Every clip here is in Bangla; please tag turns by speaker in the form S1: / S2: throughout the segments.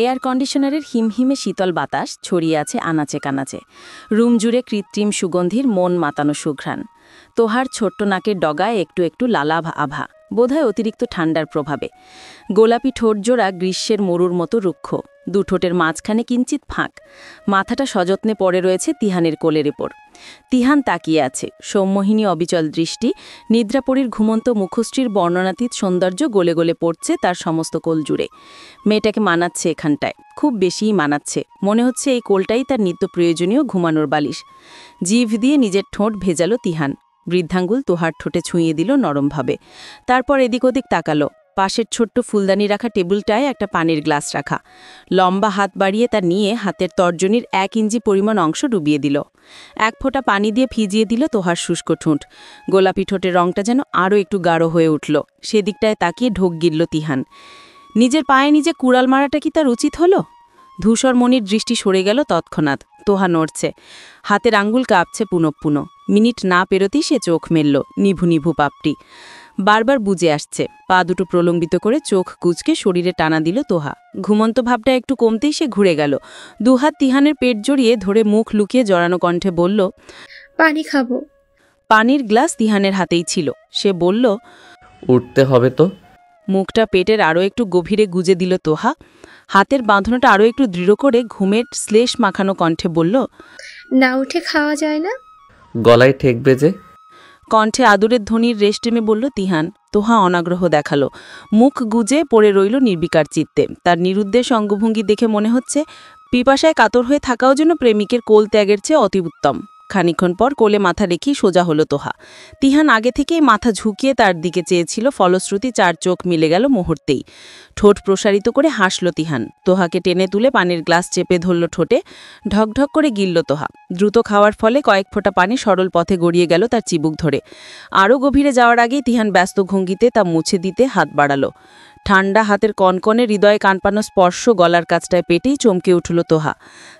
S1: এয়ার কন্ডিশনারের হিমহিমে শীতল বাতাস ছড়িয়ে আছে আনাচে কানাচে। রুম জুড়ে কৃত্রিম সুগন্ধির মন মাতানো সুঘ্রাণ। তোহার ছোট্ট নাকের ডগায় একটু একটু লালাভ আভা, বোধহয় অতিরিক্ত ঠান্ডার প্রভাবে। গোলাপি ঠোঁটজোড়া গ্রীষ্মের মরুর মতো রুক্ষ, দুঠোঁটের মাঝখানে কিঞ্চিত ফাঁক। মাথাটা সযত্নে পড়ে রয়েছে তিহানের কোলের ওপর। তিহান তাকিয়ে আছে, সৌম্যহীনী অবিচল দৃষ্টি। নিদ্রাপরীর ঘুমন্ত মুখশ্রীর বর্ণনাতীত সৌন্দর্য গলে গলে পড়ছে তার সমস্ত কোল জুড়ে। মেয়েটাকে মানাচ্ছে এখানটায়, খুব বেশিই মানাচ্ছে। মনে হচ্ছে এই কোলটাই তার নিত্য প্রয়োজনীয় ঘুমানোর বালিশ। জিভ দিয়ে নিজের ঠোঁট ভেজালো তিহান। বৃদ্ধাঙ্গুল তোহার ঠোঁটে ছুঁয়ে দিল নরমভাবে। তারপর এদিক ওদিক তাকালো। পাশের ছোট্ট ফুলদানি রাখা টেবিলটায় একটা পানির গ্লাস রাখা। লম্বা হাত বাড়িয়ে তা নিয়ে হাতের তর্জনীর 1 ইঞ্চি পরিমাণ অংশ ডুবিয়ে দিল। এক ফোঁটা পানি দিয়ে ভিজিয়ে দিল তোহার শুষ্ক ঠোঁট। গোলাপি ঠোঁটের রংটা যেন আরও একটু গাঢ় হয়ে উঠল। সেদিকটায় তাকিয়ে ঢোক গিলল তিহান। নিজের পায়ে নিজে কুড়াল মারাটা কি তার উচিত হলো? ধূসর মনির দৃষ্টি সরে গেল তৎক্ষণাৎ। তোহা নড়ছে, হাতের আঙ্গুল কাঁপছে পুনঃপুন। মিনিট না পেরোতেই সে চোখ মেলল, নিভু নিভু পাপটি। বারবার বুঝে আসছে। পা দুটো প্রলম্বিত করে চোখ কুঁচকে শরীরে টানা দিল তোহা। ঘুমন্ত ভাবটা একটু কমতেই সে ঘুরে গেল। দুহাত তিহানের পেট জড়িয়ে ধরে মুখ লুকিয়ে জড়ানো কণ্ঠে বলল,
S2: পানি খাবো।
S1: পানির গ্লাস তিহানের হাতেই ছিল। সে বলল,
S3: উঠতে হবে তো।
S1: মুখটা পেটের আরও একটু গভীরে গুজে দিল তোহা। হাতের বাঁধনটা আরও একটু দৃঢ় করে ঘুমের শ্লেষ মাখানো কণ্ঠে বলল,
S2: না উঠে খাওয়া যায় না।
S3: গলায় ঠেকবে যে।
S1: কণ্ঠে আদুরের ধ্বনির রেস্টেমে বলল তিহান। তোহা অনাগ্রহ দেখালো। মুখ গুজে পড়ে রইল নির্বিকার চিত্তে। তার নিরুদ্দেশ অঙ্গভঙ্গি দেখে মনে হচ্ছে পিপাসায় কাতর হয়ে থাকাও যেন প্রেমিকের কোল ত্যাগের চেয়ে অতি উত্তম। খানিক্ষণ পর কোলে মাথা রেখেই সোজা হলো তোহা। তিহান আগে থেকেই মাথা ঝুঁকিয়ে তার দিকে চেয়েছিল, ফলশ্রুতি 4 চোখ মিলে গেল মুহূর্তেই। ঠোঁট প্রসারিত করে হাসল তিহান। তোহাকে টেনে তুলে পানির গ্লাস চেপে ধরল ঠোঁটে। ঢকঢক করে গিলল তোহা। দ্রুত খাওয়ার ফলে কয়েক ফোঁটা পানি সরল পথে গড়িয়ে গেল তার চিবুক ধরে। আরও গভীরে যাওয়ার আগেই তিহান ব্যস্ত ভঙ্গিতে তা মুছে দিতে হাত বাড়ালো। ঠান্ডা হাতের কনকনে হৃদয়ে কানপানো স্পর্শ গলার কাছটায় পেটেই চমকে উঠল তোহা।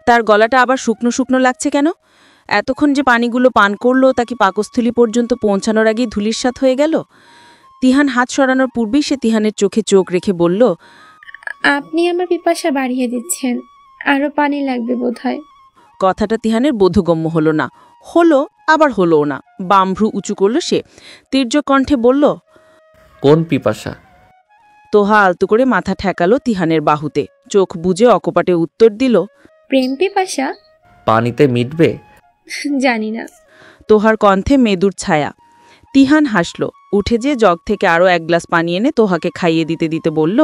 S1: তার গলাটা আবার শুকনো শুকনো লাগছে কেন? এতক্ষণ যে পানিগুলো পান করল তা কি পাকস্থলী পর্যন্ত পৌঁছানোর আগেই ধূলিসাৎ হয়ে গেল? তিহান হাত সরানোর পূর্বেই সে তিহানের চোখে চোখ রেখে বলল,
S2: আপনি আমার পিপাসা বাড়িয়ে দিচ্ছেন, আরো পানি লাগবে বোধহয়।
S1: কথাটা তিহানের বোধগম্য হলো না। হলো আবার হলোও না। বামভ্রু উঁচু করল সে। তীর্যক কণ্ঠে বলল,
S3: কোন পিপাসা?
S1: তোহা আলতো করে মাথা ঠেকালো তিহানের বাহুতে। চোখ বুজে অকপাটে উত্তর দিল,
S2: প্রেম পিপাসা।
S3: পানিতে মিটবে?
S2: জানি না।
S1: তোহার কণ্ঠে মেদুর ছায়া। তিহান হাসল। উঠে যে জগ থেকে আরও 1 গ্লাস পানি এনে তোহাকে খাইয়ে দিতে দিতে বলল,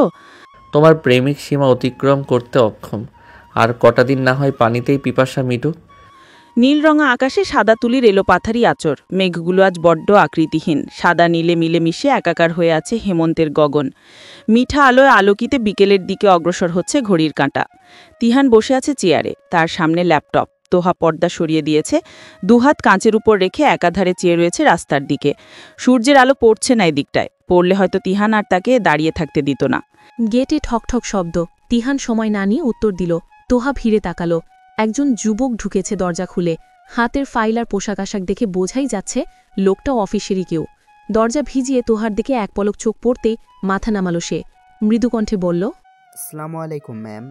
S3: তোমার প্রেমিক সীমা অতিক্রম করতে অক্ষম। আর কটা দিন না হয় পানিতেই পিপাসা মিটুক।
S1: নীলরঙা আকাশে সাদা তুলির এলোপাথারি আঁচড়। মেঘগুলো আজ বড্ড আকৃতিহীন। সাদা নীলে মিলে মিশে একাকার হয়ে আছে হেমন্তের গগন। মিঠা আলোয় আলোকিতে বিকেলের দিকে অগ্রসর হচ্ছে ঘড়ির কাঁটা। তিহান বসে আছে চেয়ারে, তার সামনে ল্যাপটপ। তোহা পর্দা সরিয়ে দিয়েছে। দুহাত কাঁচের উপর রেখে একাধারে চেয়ে রয়েছে রাস্তার দিকে। সূর্যের আলো পড়ছে না এদিকটায়। পড়লে হয়তো তিহান আর তাকে দাঁড়িয়ে থাকতে দিত না।
S4: গেটে ঠকঠক শব্দ। তিহান সময় না নিয়ে উত্তর দিল। তোহা ভিড়ে তাকালো। একজন যুবক ঢুকেছে দরজা খুলে। হাতের ফাইল আর পোশাক আশাক দেখে বোঝাই যাচ্ছে লোকটাও অফিসেরই কেউ। দরজা ভিজিয়ে তোহার দিকে এক পলক চোখ পড়তেই মাথা নামালো সে। মৃদুকণ্ঠে বলল,
S5: আসসালামু আলাইকুম ম্যাম।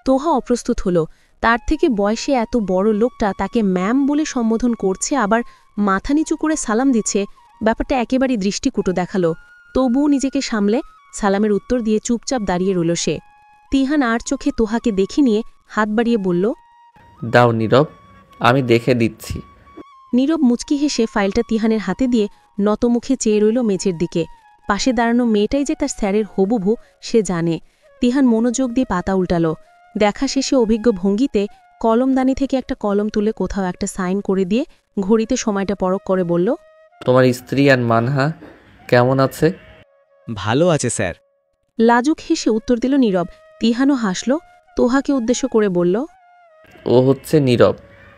S4: তোহা অপ্রস্তুত হলো। তার থেকে বয়সে এত বড় লোকটা তাকে ম্যাম বলে সম্বোধন করছে, আবার মাথা নিচু করে সালাম দিচ্ছে। ব্যাপারটা একেবারেই দৃষ্টিকূট দেখালো। তবুও নিজেকে সামলে সালামের উত্তর দিয়ে চুপচাপ দাঁড়িয়ে রইল সে। তিহান আর চোখে তোহাকে দেখে নিয়ে হাত বাড়িয়ে বলল,
S3: দাও নীরব, আমি দেখে দিচ্ছি।
S4: নীরব মুচকি হেসে ফাইলটা তিহানের হাতে দিয়ে নতমুখে চেয়ে রইল মেঝের দিকে। পাশে দাঁড়ানো মেয়েটাই যে তার স্যারের হবুভু সে জানে। তিহান মনোযোগ দিয়ে পাতা উল্টালো। দেখা শেষে অভিজ্ঞ ভঙ্গিতে কলমদানি থেকে একটা কলম তুলে কোথাও একটা সাইন করে দিয়ে ঘড়িতে সময়টা পরখ করে বলল,
S3: তোমার স্ত্রী আর মানহা কেমন আছে?
S6: ভালো আছে স্যার।
S4: লাজুক হেসে উত্তর দিল নীরব। তিহানও হাসল। তোহাকে উদ্দেশ্য করে বলল,
S3: ও হচ্ছে নীরব।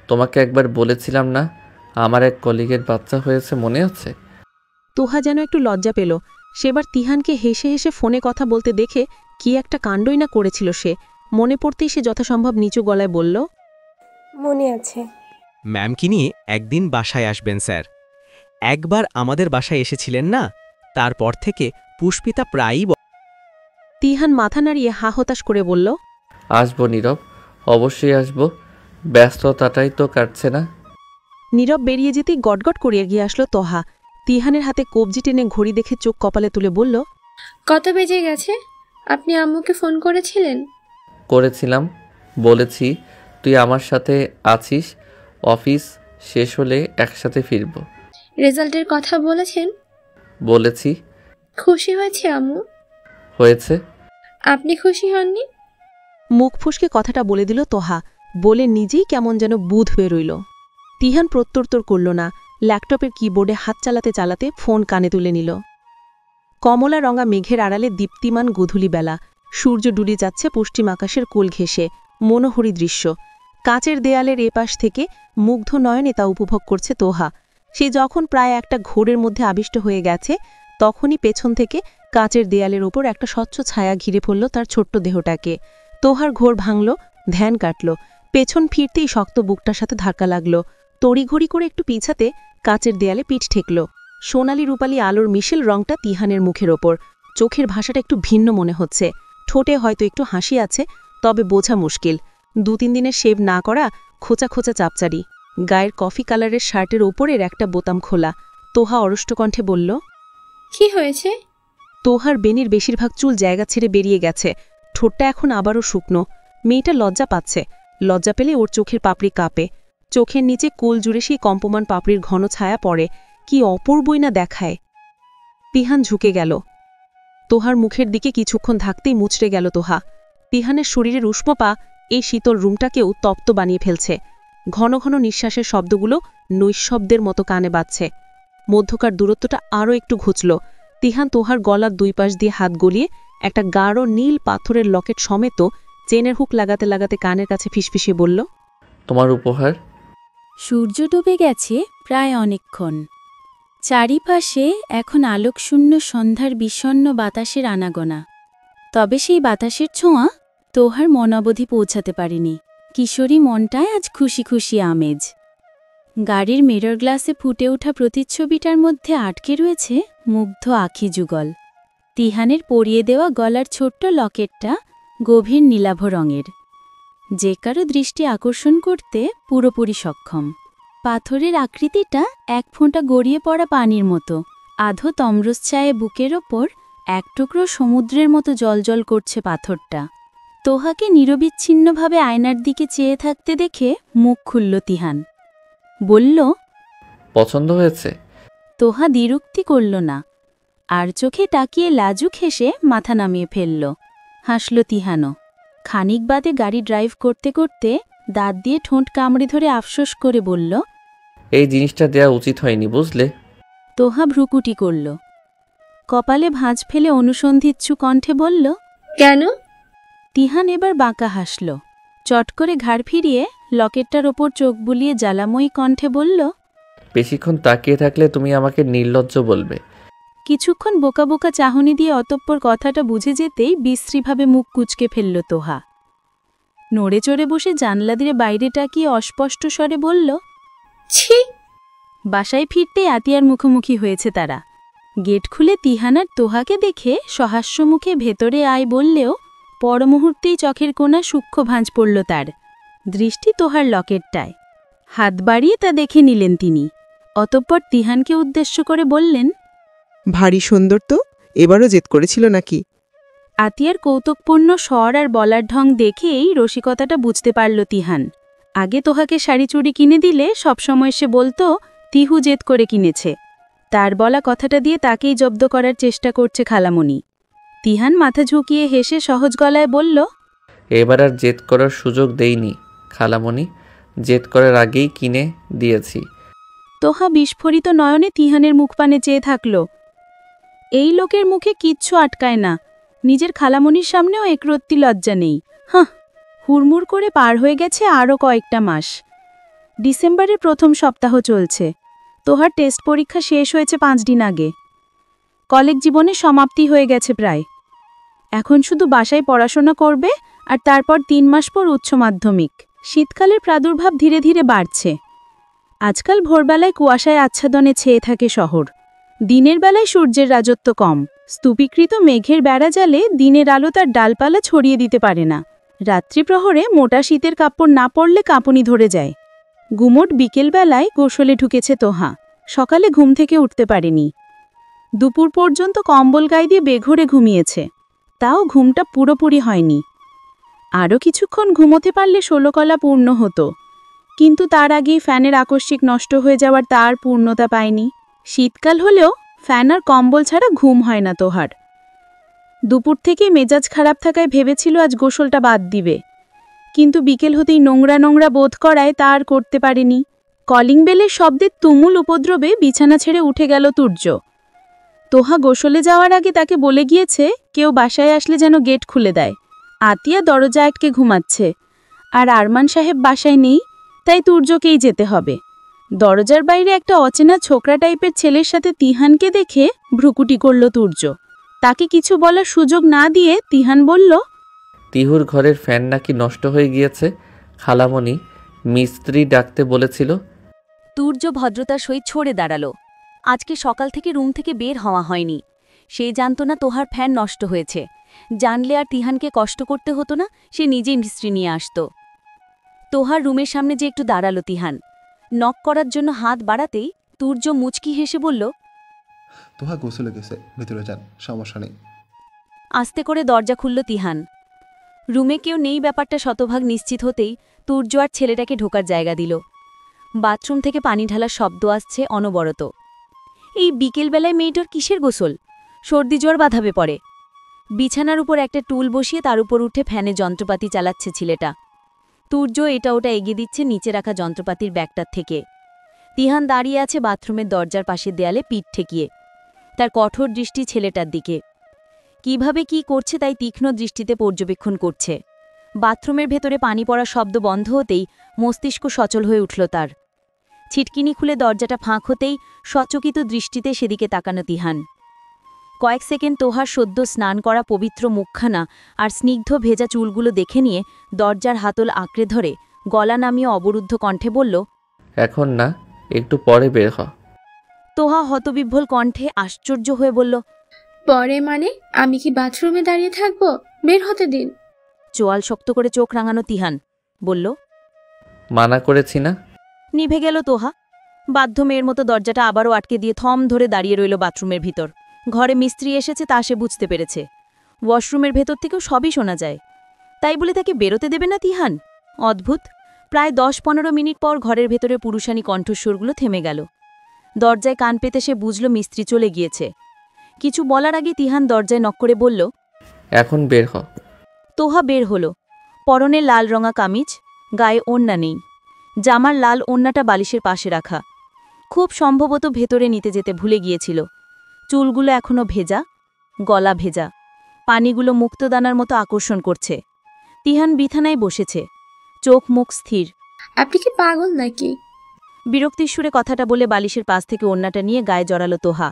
S3: তোমাকে একবার বলেছিলাম না আমার এক কলিগের বাচ্চা হয়েছে, মনে আছে?
S4: তোহা যেন একটু লজ্জা পেল। সেবার তিহানকে হেসে হেসে ফোনে কথা বলতে দেখে কি একটা কাণ্ডই না করেছিল সে। মনে পড়তেই সে যথাসম্ভব নিচু গলায় বলল,
S2: মনে আছে।
S6: ম্যামকে নিয়ে একদিন বাসায় আসবেন স্যার। একবার আমাদের বাসায় এসেছিলেন না, তারপর থেকে পুষ্পিতা প্রায়ই
S4: তিহান মাথা নাড়িয়ে হা হতাশ করে বলল,
S3: আসবো নীরব, অবশ্যই আসবো। ব্যস্ততাটাই তো কাটছে না।
S4: নীরব বেরিয়ে যেতেই গটগট করে এগিয়ে আসলো তহা। তিহানের হাতে কবজি টেনে ঘড়ি দেখে চোখ কপালে তুলে বলল,
S2: কত বেজে গেছে? আপনি আম্মুকে ফোন করেছিলেন?
S3: করেছিলাম, বলেছি তুই আমার সাথে আছিস, অফিস শেষ হলে একসাথে ফিরব।
S2: রেজাল্টের কথা বলেছেন?
S3: বলেছি।
S2: খুশি হয়েছে আম্মু?
S3: হয়েছে।
S2: আপনি খুশি হননি?
S4: মুখ ফুসকে কথাটা বলে দিল তহা, বলে নিজেই কেমন যেন বুধ হয়ে রইল। তিহান প্রত্যুত্তর করল না, ল্যাপটপের কিবোর্ডে হাত চালাতে চালাতে ফোন কানে তুলে নিল। কমলা রঙা মেঘের আড়ালে দীপ্তিমান গোধূলি বেলা, সূর্য ডুবে যাচ্ছে পশ্চিম আকাশের কোল ঘেঁষে, মনোহরী দৃশ্য। কাচের দেয়ালের এপাশ থেকে মুগ্ধ নয়নে তা উপভোগ করছে তোহা। সে যখন প্রায় একটা ঘোরের মধ্যে আবিষ্ট হয়ে গেছে, তখনই পেছন থেকে কাচের দেয়ালের ওপর একটা স্বচ্ছ ছায়া ঘিরে পড়ল তার ছোট্ট দেহটাকে। তোহার ঘোর ভাঙল, ধ্যান কাটল, পেছন ফিরতেই শক্ত বুকটার সাথে ধাক্কা লাগল। তড়িঘড়ি করে একটু পিছাতে কাচের দেয়ালে পিঠ ঠেকল। সোনালি রূপালি আলোর মিশেল রংটা তিহানের মুখের ওপর। চোখের ভাষাটা একটু ভিন্ন মনে হচ্ছে, ঠোঁটে হয়তো একটু হাসি আছে, তবে বোঝা মুশকিল। 2-3 দিনের শেভ না করা, খোঁচা খোঁচা চাপচারি। গায়ের কফি কালারের শার্টের ওপরের একটা বোতাম খোলা। তোহা অরষ্টকণ্ঠে বলল,
S2: কি হয়েছে?
S4: তোহার বেনির বেশিরভাগ চুল জায়গা ছেড়ে বেরিয়ে গেছে, ঠোঁটটা এখন আবারও শুকনো। মেয়েটা লজ্জা পাচ্ছে, লজ্জা পেলে ওর চোখের পাপড়ি কাঁপে। চোখের নিচে কোল জুড়ে সেই কম্পমান পাপড়ির ঘন ছায়া পড়ে, কি অপূর্বই না দেখায়। তিহান ঝুঁকে গেল, তোহার মুখের দিকে কিছুক্ষণ থাকতেই মুচড়ে গেল তোহা। তিহানের শরীরের উষ্ণ পা এই শীতল রুমটাকেও তপ্ত বানিয়ে ফেলছে। ঘন ঘন নিঃশ্বাসের শব্দগুলো নৈশব্দের মতো কানে বাজছে। মধ্যকার দূরত্বটা আরও একটু ঘুচল। তিহান তোহার গলার 2 পাশ দিয়ে হাত গলিয়ে একটা গাঢ় নীল পাথরের লকেট সমেত চেনের হুক লাগাতে লাগাতে কানের কাছে ফিসফিসিয়ে বলল,
S3: তোমার উপহার।
S1: সূর্য ডুবে গেছে প্রায় অনেকক্ষণ। চারিপাশে এখন আলোকশূন্য সন্ধ্যার বিষণ্ণ বাতাসের আনাগোনা। তবে সেই বাতাসের ছোঁয়া তোহার মন অবধি পৌঁছাতে পারেনি। কিশোরী মনটায় আজ খুশি খুশি আমেজ। গাড়ির মিরর গ্লাসে ফুটে ওঠা প্রতিচ্ছবিটার মধ্যে আটকে রয়েছে মুগ্ধ আখি যুগল। তিহানের পরিয়ে দেওয়া গলার ছোট্ট লকেটটা গভীর নীলাভ রঙের, যে কারো দৃষ্টি আকর্ষণ করতে পুরোপুরি সক্ষম। পাথরের আকৃতিটা এক ফোঁটা গড়িয়ে পড়া পানির মতো। আধো তমরস-ছায়ে বুকের ওপর এক টুকরো সমুদ্রের মতো জলজল করছে পাথরটা। তোহাকে নিরবিচ্ছিন্নভাবে আয়নার দিকে চেয়ে থাকতে দেখে মুখ খুলল তিহান। বলল,
S3: পছন্দ হয়েছে?
S1: তোহা দ্বিরুক্তি করল না, আর চোখে তাকিয়ে লাজুক হেসে মাথা নামিয়ে ফেলল। হাসল তিহানও। খানিক বাদে গাড়ি ড্রাইভ করতে করতে দাঁত দিয়ে ঠোঁট কামড়ে ধরে আফসোস করে বলল,
S3: এই জিনিসটা দেয়া উচিত হয়নি, বুঝলে?
S1: তোহা ভ্রুকুটি করল। কপালে ভাঁজ ফেলে অনুসন্ধিৎসু কণ্ঠে বলল,
S2: কেন?
S1: তিহান এবার বাঁকা হাসল। চট করে ঘাড় ফিরিয়ে লকেটটার ওপর চোখ বুলিয়ে জ্বালাময়ী কণ্ঠে বলল,
S3: বেশিক্ষণ তাকিয়ে থাকলে তুমি আমাকে নির্লজ্জ বলবে।
S1: কিছুক্ষণ বোকা বোকা চাহনি দিয়ে অতঃপর কথাটা বুঝে যেতেই বিশ্রীভাবে মুখ কুঁচকে ফেলল তোহা। নড়ে চড়ে বসে জানলা দিয়ে বাইরে তাকিয়ে অস্পষ্ট স্বরে বলল,
S2: ছি!
S1: বাসায় ফিরতেই আতিয়ার মুখোমুখি হয়েছে তারা। গেট খুলে তিহানার তোহাকে দেখে সহাস্য মুখে ভেতরে আয় বললেও পরমুহূর্তেই চোখের কোণা সূক্ষ্ম ভাঁজ পড়ল তার। দৃষ্টি তোহার লকেটটায়। হাত বাড়িয়ে তা দেখে নিলেন তিনি। অতঃপর তিহানকে উদ্দেশ্য করে বললেন,
S7: ভারী সুন্দর তো, এবারও জেদ করেছিল নাকি?
S1: আতিয়ার কৌতুকপূর্ণ স্বর আর বলার ঢং দেখেই রসিকতাটা বুঝতে পারল তিহান। আগে তোহাকে শাড়ি চুড়ি কিনে দিলে সবসময় সে বলতো তিহু জেদ করে কিনেছে। তার বলা কথাটা দিয়ে তাকেই জব্দ করার চেষ্টা করছে খালামণি। তিহান মাথা ঝুঁকিয়ে হেসে সহজ গলায় বলল,
S3: এবার আর জেদ করার সুযোগ দেইনি খালামণি, জেদ করার আগেই কিনে দিয়েছি।
S1: তোহা বিস্ফোরিত নয়নে তিহানের মুখপানে চেয়ে থাকল। এই লোকের মুখে কিচ্ছু আটকায় না, নিজের খালামণির সামনেও একরত্তি লজ্জা নেই। হুড়মুড় করে পার হয়ে গেছে আরও কয়েকটা মাস। ডিসেম্বরের প্রথম সপ্তাহ চলছে। তোহার টেস্ট পরীক্ষা শেষ হয়েছে 5 দিন আগে। কলেজ জীবনে সমাপ্তি হয়ে গেছে প্রায়। এখন শুধু বাসায় পড়াশোনা করবে, আর তারপর 3 মাস পর উচ্চ মাধ্যমিক। শীতকালের প্রাদুর্ভাব ধীরে ধীরে বাড়ছে। আজকাল ভোরবেলায় কুয়াশায় আচ্ছাদনে ছেয়ে থাকে শহর। দিনের বেলায় সূর্যের রাজত্ব কম। স্তূপীকৃত মেঘের বেড়া জালে দিনের আলো তার ডালপালা ছড়িয়ে দিতে পারে না। রাত্রিপ্রহরে মোটা শীতের কাপড় না পরলে কাঁপুনি ধরে যায়। গুমোট বিকেলবেলায় গোসলে ঢুকেছে তোহা। সকালে ঘুম থেকে উঠতে পারেনি। দুপুর পর্যন্ত কম্বল গায়ে দিয়ে বেঘরে ঘুমিয়েছে। তাও ঘুমটা পুরোপুরি হয়নি। আরও কিছুক্ষণ ঘুমোতে পারলে 16 কলা পূর্ণ হতো, কিন্তু তার আগেই ফ্যানের আকস্মিক নষ্ট হয়ে যাওয়ার তার পূর্ণতা পায়নি। শীতকাল হলেও ফ্যান আর কম্বল ছাড়া ঘুম হয় না তোহার। দুপুর থেকে মেজাজ খারাপ থাকায় ভেবেছিল আজ গোসলটা বাদ দিবে, কিন্তু বিকেল হতেই নোংরা নোংরা বোধ করায় তা আর করতে পারেনি। কলিং বেলের শব্দের তুমুল উপদ্রবে বিছানা ছেড়ে উঠে গেল তুর্য। তোহা গোসলে যাওয়ার আগে তাকে বলে গিয়েছে কেউ বাসায় আসলে যেন গেট খুলে দেয়। আতিয়া দরজা আটকে ঘুমাচ্ছে, আর আরমান সাহেব বাসায় নেই, তাই তুর্যকেই যেতে হবে। দরজার বাইরে একটা অচেনা ছোকরা টাইপের ছেলের সাথে তিহানকে দেখে ভ্রুকুটি করল তুর্য। তাকে কিছু বলার সুযোগ না দিয়ে তিহান বলল,
S3: তিহুর ঘরের ফ্যান নাকি নষ্ট হয়ে গিয়েছে, খালামণি মিস্ত্রি ডাকতে বলেছিল।
S1: তুর্য ভদ্রতার সহিত ছড়ে দাঁড়ালো। আজকে সকাল থেকে রুম থেকে বের হওয়া হয়নি। সে জানত না তোহার ফ্যান নষ্ট হয়েছে। জানলে আর তিহানকে কষ্ট করতে হতো না, সে নিজেই মিস্ত্রি নিয়ে আসত। তোহার রুমের সামনে যে একটু দাঁড়ালো তিহান। নক করার জন্য হাত বাড়াতেই তুর্য মুচকি হেসে বলল,
S8: তোহা গোসলে গেছে, ভিতরে যান, সমস্যা নেই।
S1: আস্তে করে দরজা খুলল তিহান। রুমে কেউ নেই ব্যাপারটা শতভাগ নিশ্চিত হতেই তুর্য আর ছেলেটাকে ঢোকার জায়গা দিল। বাথরুম থেকে পানি ঢালার শব্দ আসছে অনবরত। এই বিকেলবেলায় মেয়েটার কিসের গোসল? সর্দি জ্বর বাঁধাবে পড়ে। বিছানার উপর একটা টুল বসিয়ে তার উপর উঠে ফ্যানে যন্ত্রপাতি চালাচ্ছে ছেলেটা। তুর্য এটা ওটা এগিয়ে দিচ্ছে নিচে রাখা যন্ত্রপাতির ব্যাগটার থেকে। তিহান দাঁড়িয়ে আছে বাথরুমের দরজার পাশের দেয়ালে পিঠ ঠেকিয়ে। তার কঠোর দৃষ্টি ছেলেটার দিকে। কিভাবে কি করছে তাই তীক্ষ্ণ দৃষ্টিতে পর্যবেক্ষণ করছে। বাথরুমের ভেতরে পানি পড়ার শব্দ বন্ধ হতেই মস্তিষ্ক সচল হয়ে উঠল তার। ছিটকিনি খুলে দরজাটা ফাঁক হতেই সচকিত দৃষ্টিতে সেদিকে তাকানো তিহান। কয়েক সেকেন্ড তোহার সদ্য স্নান করা পবিত্র মুখখানা আর স্নিগ্ধ ভেজা চুলগুলো দেখে নিয়ে দরজার হাতল আঁকড়ে ধরে গলা নামিয়ে অবরুদ্ধ কণ্ঠে বলল,
S3: এখন না, একটু পরে বের হ।
S1: তোহা হতবিহ্বল কণ্ঠে আশ্চর্য হয়ে বলল,
S2: পরে মানে আমি কি বাথরুমে দাঁড়িয়ে থাকবো? বের হতে দিন।
S1: চোয়াল শক্ত করে চোখ রাঙানো তিহান বলল,
S3: মানা করেছি না।
S1: নিভে গেল তোহা। বাধ্য মেয়ের মতো দরজাটা আবারও আটকে দিয়ে থম ধরে দাঁড়িয়ে রইল বাথরুমের ভিতর। ঘরে মিস্ত্রি এসেছে তা সে বুঝতে পেরেছে। ওয়াশরুমের ভেতর থেকেও সবই শোনা যায়। তাই বলে তাকে বেরোতে দেবে না তিহান? অদ্ভুত। প্রায় 10-15 মিনিট পর ঘরের ভেতরে পুরুষানী কণ্ঠস্বরগুলো থেমে গেল। দরজায় কান পেতে সে বুঝল মিস্ত্রি চলে গিয়েছে। কিছু বলার আগে তিহান দরজায় নক করে বলল,
S3: এখন বের হ।
S1: তোহা বের হল। পরনে লাল রঙা কামিজ, গায়ে ওড়না নেই। জামার লাল ওড়নাটা বালিশের পাশে রাখা। খুব সম্ভবত ভেতরে নিতে যেতে ভুলে গিয়েছিল। চুলগুলো এখনো ভেজা, গলা ভেজা। পানিগুলো মুক্তদানার মতো আকর্ষণ করছে। তিহান বিছানায় বসেছে, চোখ মুখ স্থির।
S2: আপনি কি পাগল নাকি?
S1: বিরক্তির সুরে কথাটা বলে বালিশের পাশ থেকে ওড়নাটা নিয়ে গায়ে জড়ালো তোহা।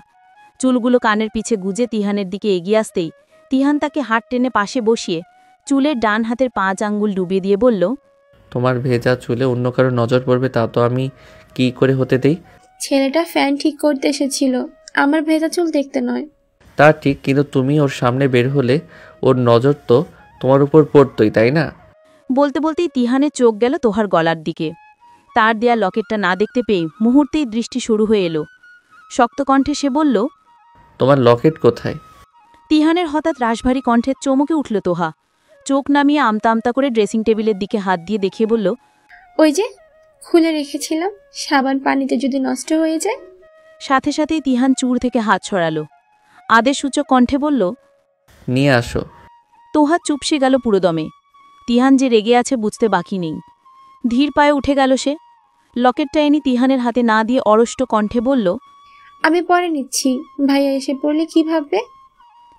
S1: চুলগুলো কানের পিছে গুজে তিহানের দিকে এগিয়ে আসতেই তিহান তাকে হাত টেনে পাশে বসিয়ে চুলের ডান হাতের 5 আঙ্গুল ডুবিয়ে দিয়ে বলল,
S3: তোমার ভেজা চুলে অন্য কারো নজর পড়বে তা তো আমি কি করে হতে দেই?
S2: ছেলেটা ফ্যান ঠিক করতে এসেছিল, আমার ভেজা চুল দেখতে নয়।
S3: তা ঠিক, কিন্তু তুমি ওর সামনে বের হলে ওর নজর তো তোমার উপর পড়তই, তাই না?
S1: বলতে বলতেই তিহানের চোখ গেল তোহার গলার দিকে। তার দেয়া লকেটটা না দেখতে পেয়ে মুহূর্তেই দৃষ্টি শুরু হয়ে এলো। শক্ত কণ্ঠে সে বলল,
S3: তোমার লকেট কোথায়?
S1: তিহানের হঠাৎ রাশভারী কণ্ঠে চমকে উঠল তোহা। চোখ নামিয়ে আমতা আমতা করে ড্রেসিং টেবিলের দিকে হাত দিয়ে দেখিয়ে বলল,
S2: ওই যে খুলে রেখেছিলাম, সাবান পানিতে যদি নষ্ট হয়ে যায়।
S1: সাথে সাথেই তিহান চুর থেকে হাত ছড়ালো। আদেশসূচক কণ্ঠে বলল,
S3: নিয়ে আসো।
S1: তোহা চুপসে গেল পুরোদমে। তিহান যে রেগে আছে বুঝতে বাকি নেই। ধীর পায়ে উঠে গেল সে। লকেটটা এনে তিহানের হাতে না দিয়ে অরষ্ট কণ্ঠে বলল,
S2: আমি পরে নিচ্ছি, ভাইয়া এসে পড়লে কি ভাববে?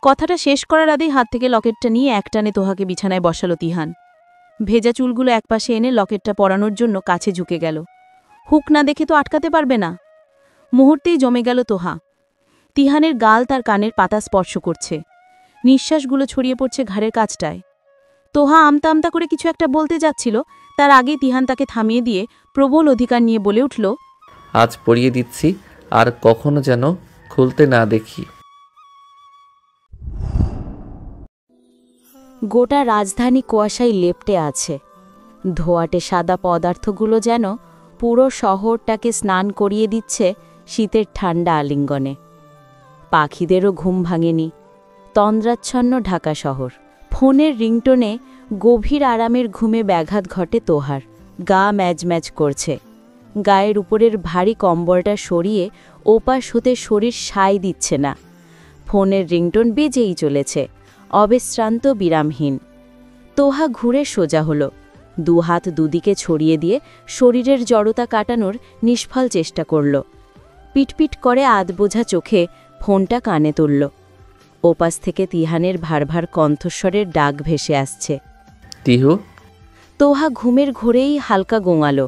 S1: কথাটা শেষ করার আগেই হাত থেকে লকেটটা নিয়ে একটানে তোহাকে বিছানায় বসালো তিহান। ভেজা চুলগুলো একপাশে এনে লকেটটা পরানোর জন্য কাছে ঝুঁকে গেল। হুক না দেখে তো আটকাতে পারবে না। মুহূর্তেই জমে গেল তোহা। তিহানের গাল তার কানের পাতা স্পর্শ করছে। নিঃশ্বাসগুলো ছড়িয়ে পড়ছে ঘাড়ের কাছটায়। তোহা আমতা আমতা করে কিছু একটা বলতে যাচ্ছিল, তার আগেই তিহান তাকে থামিয়ে দিয়ে প্রবল অধিকার নিয়ে বলে উঠল,
S3: আজ পরিয়ে দিচ্ছি, আর কখনো যেন খুলতে না দেখি।
S1: গোটা রাজধানী কুয়াশায় লেপ্টে আছে। ধোঁয়াটে সাদা পদার্থগুলো যেন পুরো শহরটাকে স্নান করিয়ে দিচ্ছে শীতের ঠান্ডা আলিঙ্গনে। পাখিদেরও ঘুম ভাঙেনি। তন্দ্রাচ্ছন্ন ঢাকা শহর। ফোনের রিংটোনে গভীর আরামের ঘুমে ব্যাঘাত ঘটে তোহার। গা ম্যাজ ম্যাজ করছে। গায়ের উপরের ভারী কম্বলটা সরিয়ে ওপাশ হতে শরীর সায় দিচ্ছে না। ফোনের রিংটোন বেজেই চলেছে, অবিশ্রান্ত বিরামহীন। তোহা ঘুরে সোজা হল, দুহাত দুদিকে ছড়িয়ে দিয়ে শরীরের জড়তা কাটানোর নিষ্ফল চেষ্টা করল। পিটপিট করে আধবোঝা চোখে ফোনটা কানে তুলল। ওপাশ থেকে তিহানের ভারভার কণ্ঠস্বরের ডাক ভেসে আসছে।
S3: তিহু।
S1: তোহা ঘুমের ঘোরেই হালকা গোঙালো,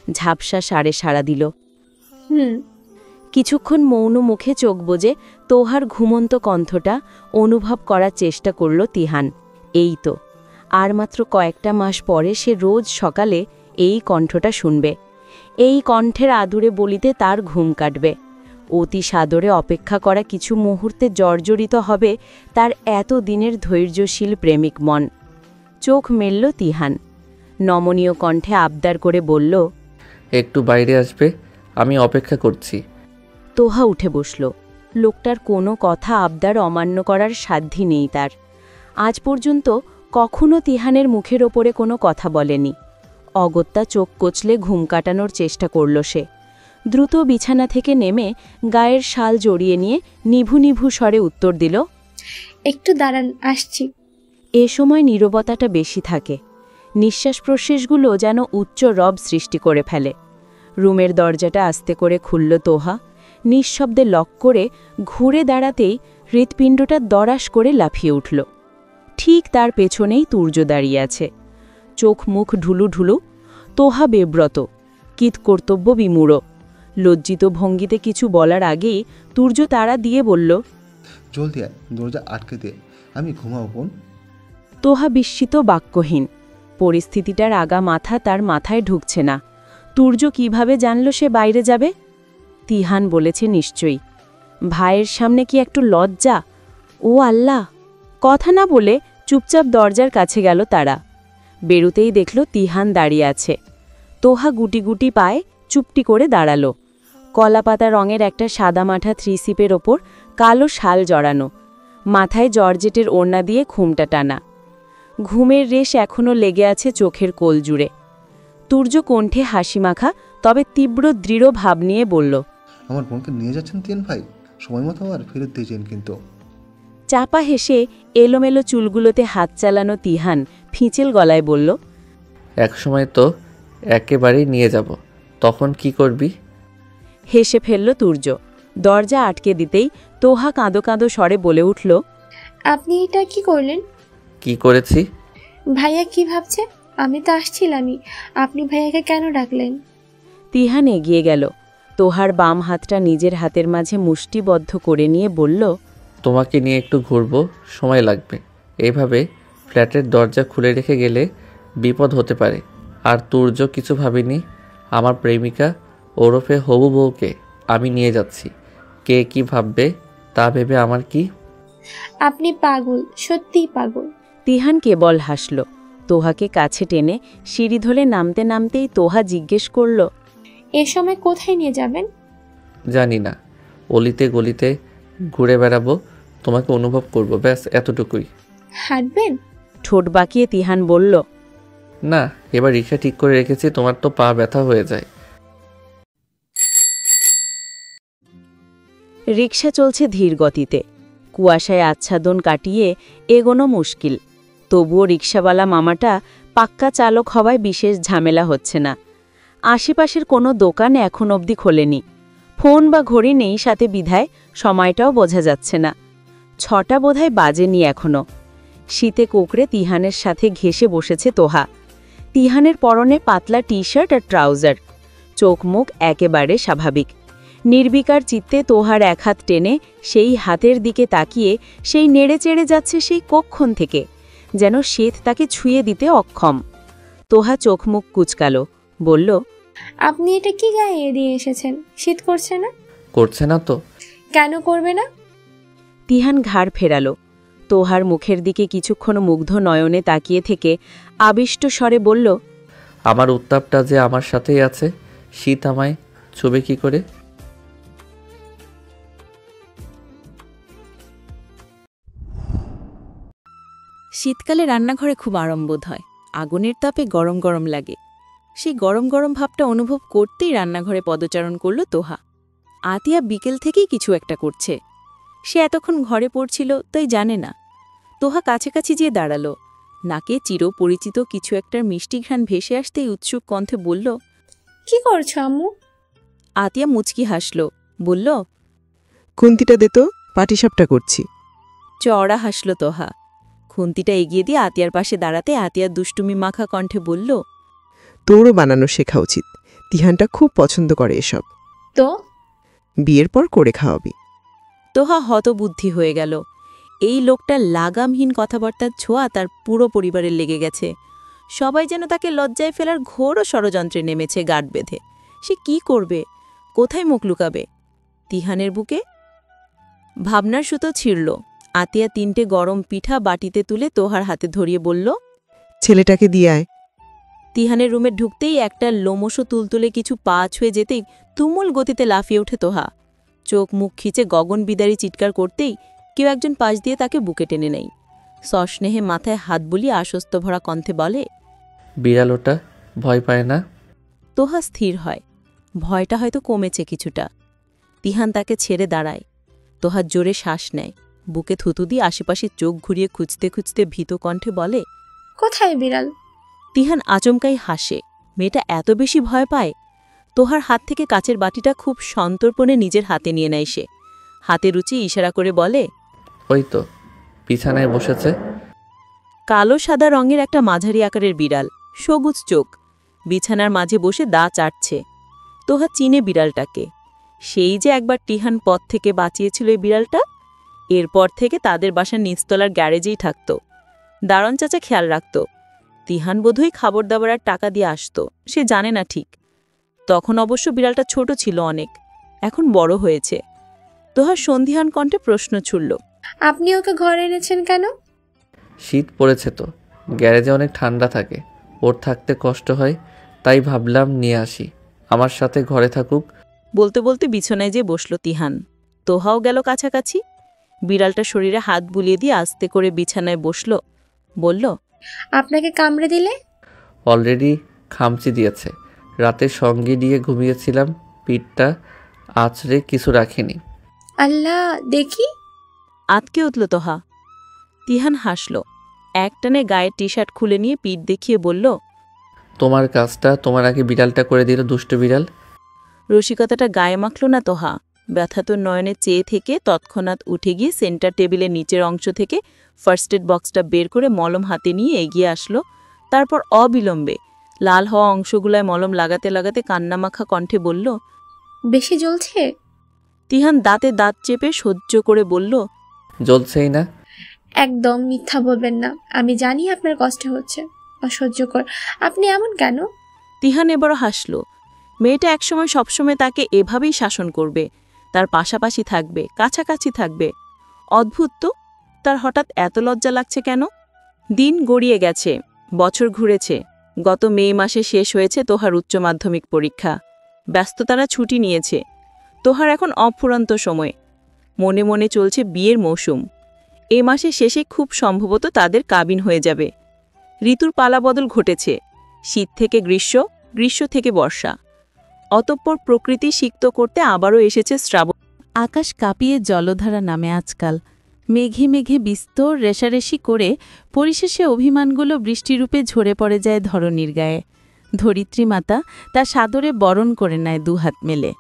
S1: ঝাপসা সাড়ে সাড়া দিল। কিছুক্ষণ মৌন মুখে চোখ বুজে তোহার ঘুমন্ত কণ্ঠটা অনুভব করার চেষ্টা করল তিহান। এই তো, আর মাত্র কয়েকটা মাস পরে সে রোজ সকালে এই কণ্ঠটা শুনবে। এই কণ্ঠের আদুরে বলিতে তার ঘুম কাটবে। অতি সাদরে অপেক্ষা করা কিছু মুহূর্তে জর্জরিত হবে তার এত দিনের ধৈর্যশীল প্রেমিক মন। চোখ মেলল তিহান, নমনীয় কণ্ঠে আবদার করে বলল,
S3: একটু বাইরে আসবে, আমি অপেক্ষা করছি।
S1: তোহা উঠে বসল। লোকটার কোনো কথা আবদার অমান্য করার সাধ্যি নেই তার। আজ পর্যন্ত কখনো তিহানের মুখের ওপরে কোনো কথা বলেনি। অগত্যা চোখ কচলে ঘুম কাটানোর চেষ্টা করল সে। দ্রুত বিছানা থেকে নেমে গায়ের শাল জড়িয়ে নিয়ে নিভু নিভু স্বরে উত্তর দিল,
S2: একটু দাঁড়ান, আসছি।
S1: এ সময় নীরবতাটা বেশি থাকে। নিঃশ্বাস প্রশ্বাসগুলো যেন উচ্চ রব সৃষ্টি করে ফেলে। রুমের দরজাটা আস্তে করে খুলল তোহা। নিঃশব্দে লক করে ঘুরে দাঁড়াতেই হৃৎপিণ্ডটা দরাস করে লাফিয়ে উঠল। ঠিক তার পেছনেই তুর্য দাঁড়িয়ে আছে, চোখ মুখ ঢুলু ঢুলু। তোহা বেব্রত, কিত কর্তব্য বিমূঢ়। লজ্জিত ভঙ্গিতে কিছু বলার আগেই তুর্য তাড়া দিয়ে বলল,
S8: জলদি আয়, দরজা আটকে দে, আমি ঘুমাবো বোন।
S1: তোহা বিস্মিত, বাক্যহীন। পরিস্থিতিটার আগা মাথা তার মাথায় ঢুকছে না। তুর্য কিভাবে জানল সে বাইরে যাবে? তিহান বলেছে নিশ্চয়ই। ভাইয়ের সামনে কি একটু লজ্জা? ও আল্লাহ! কথা না বলে চুপচাপ দরজার কাছে গেল তারা। বেরুতেই দেখল তিহান দাঁড়িয়ে আছে। তোহা গুটি গুটি পায়ে চুপটি করে দাঁড়াল। কলাপাতা রঙের একটা সাদামাঠা থ্রিসিপের ওপর কালো শাল জড়ানো, মাথায় জর্জেটের ওড়না দিয়ে ঘুমটা টানা। ঘুমের রেশ এখনও লেগে আছে চোখের কোল জুড়ে। তুর্য কণ্ঠে হাসি মাখা তবে তীব্র দৃঢ় ভাব নিয়ে বলল,
S8: আমার বোনকে নিয়ে যাচ্ছেন তিন ভাই? সময় মতো আর ফেরত দিয়েছেন কিন্তু।
S1: চাপা হেসে এলোমেলো চুলগুলোতে হাত চালানো তিহান ফিঁচেল গলায় বলল,
S3: একসময় তো একেবারেই নিয়ে যাব, তখন কি করবি?
S1: হেসে ফেলল তুর্য। দরজা আটকে দিতেই তোহা কাঁদো কাঁদো স্বরে বলে উঠল,
S2: আপনি এটা কি করলেন?
S3: কি করেছি?
S2: ভাইয়া কি ভাবছে? আমি তো আসছিলামই, আপনি ভাইয়াকে কেন ডাকলেন?
S1: তিহান এগিয়ে গেল। তোহার বাম হাতটা নিজের হাতের মাঝে মুষ্টিবদ্ধ করে নিয়ে বলল,
S3: তোমাকে নিয়ে একটু ঘুরবো, সময় লাগবে। এইভাবে ফ্ল্যাটের দরজা খুলে রেখে গেলে বিপদ হতে পারে। আর তুর্য কিছু ভাবিনি, আমার প্রেমিকা ওরফে হবু বউকে আমি নিয়ে যাচ্ছি। কে কি ভাববে তা ভেবে আমার কি?
S2: আপনি পাগল, সত্যিই পাগল।
S1: তিহান কেবল হাসল। তোহাকে কাছে টেনে সিঁড়ি ধরে নামতে নামতেই তোহা জিজ্ঞেস করল,
S2: এ সময় কোথায় নিয়ে যাবেন?
S3: জানি না, অলিতে গলিতে ঘুরে বেড়াবো, তোমাকে অনুভব করব, ব্যাস এতটুকুই।
S2: হাঁটবেন?
S1: ঠোঁট বাঁকিয়ে তিহান বলল,
S3: না, এবার রিক্সা ঠিক করে রেখেছি, তোমার তো পা ব্যথা হয়ে যায়।
S1: রিকশা চলছে ধীর গতিতে। কুয়াশায় আচ্ছাদন কাটিয়ে এগোনো মুশকিল। তবুও রিকশাওয়ালা মামাটা পাক্কা চালক হওয়ায় বিশেষ ঝামেলা হচ্ছে না। আশেপাশের কোনো দোকান এখন অবধি খোলেনি। ফোন বা ঘড়ি নেই সাথে বিধায় সময়টাও বোঝা যাচ্ছে না। 6টা বোধহয় বাজেনি এখনো। শীতে কোকড়ে তিহানের সাথে ঘেঁষে বসেছে তোহা। তিহানের পরনে পাতলা টি শার্ট আর ট্রাউজার। চোখ মুখ একেবারে স্বাভাবিক। নির্বিকার চিত্তে তোহার এক হাত টেনে সেই হাতের দিকে তাকিয়ে সেই নেড়ে চেড়ে যাচ্ছে সেই কক্ষণ থেকে, যেন শীত তাকে ছুঁয়ে দিতে অক্ষম। তোহা চোখ মুখ কুচকালো, বলল,
S2: আপনি এটা কি গায়ে দিয়ে এসেছেন? শীত করছে না?
S3: করছে না তো।
S2: কেন করবে না?
S1: তিহান ঘাড় ফেরালো। তোহার মুখের দিকে কিছুক্ষণ মুগ্ধ নয়নে তাকিয়ে থেকে আবিষ্ট স্বরে বলল,
S3: আমার উত্তাপটা যে আমার সাথেই আছে, শীত আমায় ছুবে কি করে?
S1: শীতকালে রান্নাঘরে খুব আরামবোধ হয়। আগুনের তাপে গরম গরম লাগে। সেই গরম গরম ভাবটা অনুভব করতেই রান্নাঘরে পদচারণ করল তোহা। আতিয়া বিকেল থেকেই কিছু একটা করছে। সে এতক্ষণ ঘরে পড়ছিল তাই জানে না। তোহা কাছাকাছি যেয়ে দাঁড়ালো। নাকে চিরপরিচিত কিছু একটার মিষ্টি ঘ্রাণ ভেসে আসতেই উৎসুক কণ্ঠে বলল,
S2: কি করছো আম্মু?
S1: আতিয়া মুচকি হাসল, বলল,
S7: খুন্তিটা দে তো, পাটিসাপটা করছি।
S1: চড়া হাসল তোহা। খুন্তিটা এগিয়ে দিয়ে আতিয়ার পাশে দাঁড়াতে আতিয়ার দুষ্টুমি মাখা কণ্ঠে বলল,
S7: তোরও বানানো শেখা উচিত। তিহানটা খুব পছন্দ করে এসব।
S2: তো
S7: বিয়ের পর করে খাওয়াবি।
S1: তোহা হতবুদ্ধি হয়ে গেল। এই লোকটার লাগামহীন কথাবার্তার ছোঁয়া তার পুরো পরিবারের লেগে গেছে। সবাই যেন তাকে লজ্জায় ফেলার ঘোর ষড়যন্ত্রে নেমেছে গাঁট বেঁধে। সে কি করবে? কোথায় মুখ লুকাবে? তিহানের বুকে? ভাবনার সুতো ছিঁড়ল। আতিয়া 3টে গরম পিঠা বাটিতে তুলে তোহার হাতে ধরিয়ে বলল,
S7: ছেলেটাকে দিয়ে আয়।
S1: তিহানের রুমে ঢুকতেই একটা লোমশ তুলতুলে কিছু পা ছুঁয়ে যেতেই তুমুল গতিতে লাফিয়ে ওঠে তোহা। চোখ মুখ খিচে গগন বিদারী চিৎকার করতেই কেউ একজন পাশ দিয়ে তাকে বুকে টেনে নেয়। সস্নেহে মাথায় হাত বুলিয়ে আশ্বস্ত ভরা কণ্ঠে বলে,
S3: বিড়াল ওটা ভয় পায় না?
S1: তোহা স্থির হয়। ভয়টা হয়তো কমেছে কিছুটা। তিহান তাকে ছেড়ে দাঁড়ায়। তোহা জোরে শ্বাস নেয়। বুকে থুতু দিয়ে আশেপাশে চোখ ঘুরিয়ে খুঁজতে খুঁজতে ভীত কণ্ঠে বলে,
S2: কোথায় বিড়াল?
S1: তিহান আচমকাই হাসে। মেয়েটা এত বেশি ভয় পায়? তোহার হাত থেকে কাচের বাটিটা খুব সন্তর্পণে নিজের হাতে নিয়ে নেয় সে। হাতে রুচি ইশারা করে বলে,
S3: ওই তো বিছানায় বসেছে।
S1: কালো সাদা রঙের একটা মাঝারি আকারের বিড়াল, সবুজ চোখ, বিছানার মাঝে বসে দা চাটছে। তোহা চিনে বিড়ালটাকে। সেই যে একবার তিহান পথ থেকে বাঁচিয়েছিল এই বিড়ালটা। এরপর থেকে তাদের বাসার নিচতলার গ্যারেজেই থাকত। দারণ চাচা খেয়াল রাখত। তিহান বোধহয় খাবার দাবার আর টাকা দিয়ে আসত, সে জানে না ঠিক। তখন অবশ্য বিড়ালটা ছোট ছিল অনেক, এখন বড় হয়েছে। তোহার সন্ধিহান কণ্ঠে প্রশ্ন ছুড়ল,
S2: আপনি ওকে ঘরে এনেছেন কেন?
S3: শীত পড়েছে তো, গ্যারেজে অনেক ঠান্ডা থাকে, ওর থাকতে কষ্ট হয়, তাই ভাবলাম নিয়ে আসি, আমার সাথে ঘরে থাকুক।
S1: বলতে বলতে বিছানায় যে বসল তিহান। তোহাও গেল কাছাকাছি। বিড়ালটা শরীরে হাত বুলিয়ে দিয়ে আস্তে করে বিছানায় বসল, বলল,
S2: আপনাকে কামড়ে দিলে?
S3: অলরেডি খামচি দিয়েছে। রাতে সঙ্গে নিয়ে ঘুমিয়েছিলাম, পিঠটা আছড়ে কিছু রাখিনি।
S2: আল্লাহ, দেখি।
S1: আতকে উঠল তোহা। তিহান হাসল। একটানে গায়ের টি শার্ট খুলে নিয়ে পিঠ দেখিয়ে বলল,
S3: তোমার কাজটা তোমার আগে বিড়ালটা করে দিল, দুষ্ট বিড়াল।
S1: রসিকতাটা গায়ে মাখল না তোহা। ব্যথাতুর নয়নে চেয়ে থেকে তৎক্ষণাৎ উঠে গিয়ে সেন্টার টেবিলের নিচের অংশ থেকে ফার্স্ট এড বক্সটা বের করে মলম হাতে নিয়ে এগিয়ে আসলো। তারপর অবিলম্বে লাল হওয়া অংশগুলায় মলম লাগাতে লাগাতে কান্নামাখা কণ্ঠে বলল,
S2: বেশি জ্বলছে?
S1: তিহান দাঁতে দাঁত চেপে সহ্য করে বলল,
S3: জ্বলছেই না।
S2: একদম মিথ্যা বলবেন না, আমি জানি আপনার কষ্ট হচ্ছে, অসহ্যকর। আপনি এমন কেন?
S1: তিহান এবারও হাসল। মেয়েটা একসময় সবসময় তাকে এভাবেই শাসন করবে, তার পাশাপাশি থাকবে, কাছাকাছি থাকবে। অদ্ভুত তো, তার হঠাৎ এত লজ্জা লাগছে কেন? দিন গড়িয়ে গেছে, বছর ঘুরেছে। গত মে মাসে শেষ হয়েছে তোহার উচ্চ মাধ্যমিক পরীক্ষা। ব্যস্ততারা ছুটি নিয়েছে। তোহার এখন অফুরন্ত সময়। মনে মনে চলছে বিয়ের মৌসুম। এ মাসের শেষে খুব সম্ভবত তাদের কাবিন হয়ে যাবে। ঋতুর পালাবদল ঘটেছে। শীত থেকে গ্রীষ্ম, গ্রীষ্ম থেকে বর্ষা। অতঃপর প্রকৃতি সিক্ত করতে আবারও এসেছে শ্রাবণ। আকাশ কাঁপিয়ে জলধারা নামে আজকাল। মেঘে মেঘে বিস্তর রেশারেশি করে পরিশেষে অভিমানগুলো বৃষ্টিরূপে ঝরে পড়ে যায় ধরণীর গায়ে। ধরিত্রী মাতা তার সাদরে বরণ করে নেয় দুহাত মেলে।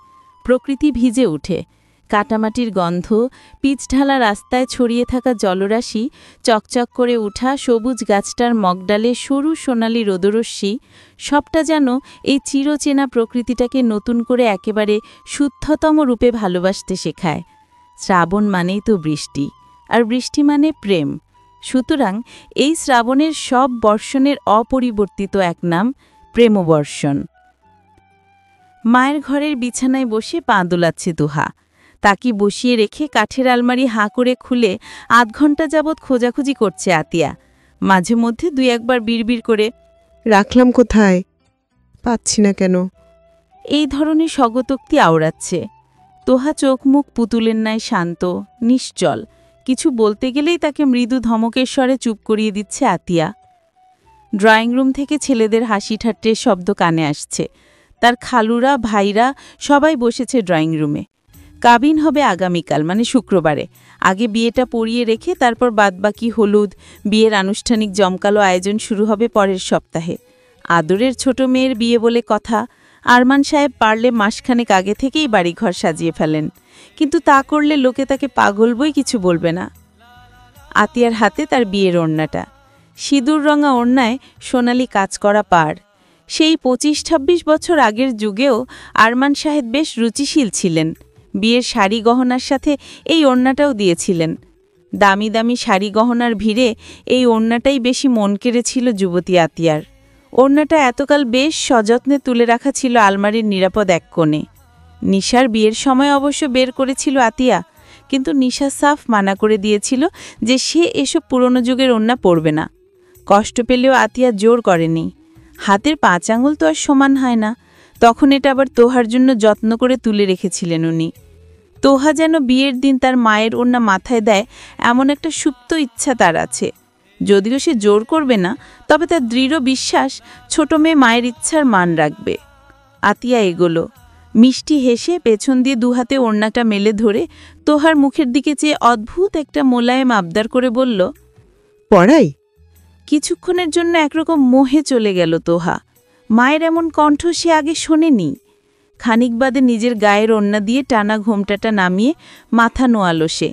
S1: প্রকৃতি ভিজে উঠে। কাটামাটির গন্ধ, পিচঢালা রাস্তায় ছড়িয়ে থাকা জলরাশি, চকচক করে উঠা সবুজ গাছটার মগডালে সরু সোনালি রোদরশ্মি, সবটা যেন এই চিরচেনা প্রকৃতিটাকে নতুন করে একেবারে শুদ্ধতম রূপে ভালোবাসতে শেখায়। শ্রাবণ মানেই তো বৃষ্টি, আর বৃষ্টি মানে প্রেম। সুতরাং এই শ্রাবণের সব বর্ষণের অপরিবর্তিত এক নাম প্রেমবর্ষণ। মায়ের ঘরের বিছানায় বসে পা দোলাচ্ছে তোহা। তাকে বসিয়ে রেখে কাঠের আলমারি হাঁ করে খুলে ৮ ঘন্টা যাবৎ খোঁজাখুঁজি করছে আতিয়া। মাঝে মধ্যে ২-১ বার বিড়বিড় করে,
S7: রাখলাম কোথায়? পাচ্ছি না কেন?
S1: এই ধরনের স্বগতোক্তি আওড়াচ্ছে। তোহা চোখ মুখ পুতুলের ন্যায় শান্ত, নিশ্চল। কিছু বলতে গেলেই তাকে মৃদু ধমকের স্বরে চুপ করিয়ে দিচ্ছে আতিয়া। ড্রয়িং রুম থেকে ছেলেদের হাসি ঠাট্টের শব্দ কানে আসছে। তার খালুরা, ভাইরা সবাই বসেছে ড্রয়িং রুমে। কাবিন হবে আগামীকাল, মানে শুক্রবারে। আগে বিয়েটা পড়িয়ে রেখে তারপর বাদবাকি হলুদ, বিয়ের আনুষ্ঠানিক জমকালো আয়োজন শুরু হবে পরের সপ্তাহে। আদরের ছোট মেয়ের বিয়ে বলে কথা। আরমান সাহেব পারলে মাসখানেক আগে থেকেই বাড়িঘর সাজিয়ে ফেলেন, কিন্তু তা করলে লোকে তাকে পাগল বই কিছু বলবে না। আতিয়ার হাতে তার বিয়ের ওড়নাটা, সিঁদুর রঙা ওড়নায় সোনালি কাজ করা পাড়। সেই ২৫-২৬ বছর আগের যুগেও আরমান সাহেব বেশ রুচিশীল ছিলেন। বিয়ের শাড়ি গহনার সাথে এই ওড়নাটাও দিয়েছিলেন। দামি দামি শাড়ি গহনার ভিড়ে এই ওড়নাটাই বেশি মন কেড়েছিল যুবতী আতিয়ার। ওড়নাটা এতকাল বেশ সযত্নে তুলে রাখা ছিল আলমারির নিরাপদ এক কোণে। নিশার বিয়ের সময় অবশ্য বের করেছিল আতিয়া, কিন্তু নিশা সাফ মানা করে দিয়েছিল যে সে এসব পুরনো যুগের ওড়না পরবে না। কষ্ট পেলেও আতিয়া জোর করেনি। হাতের ৫ আঙুল তো আর সমান হয় না। তখন এটা আবার তোহার জন্য যত্ন করে তুলে রেখেছিলেন উনি। তোহা যেন বিয়ের দিন তার মায়ের ওড়না মাথায় দেয় এমন একটা সুপ্ত ইচ্ছা তার আছে। যদিও সে জোর করবে না, তবে তার দৃঢ় বিশ্বাস ছোট মেয়ে মায়ের ইচ্ছার মান রাখবে। আতিয়া এগোলো, মিষ্টি হেসে পেছন দিয়ে দুহাতে ওড়নাটা মেলে ধরে তোহার মুখের দিকে চেয়ে অদ্ভুত একটা মোলায়েম আবদার করে বলল,
S7: পড়াই?
S1: কিছুক্ষণের জন্য একরকম মোহে চলে গেল তোহা। মায়ের এমন কণ্ঠ সে আগে শোনেনি। খানিক বাদে নিজের গায়ের ওড়না দিয়ে টানা ঘোমটাটা নামিয়ে মাথা নোয়ালো সে।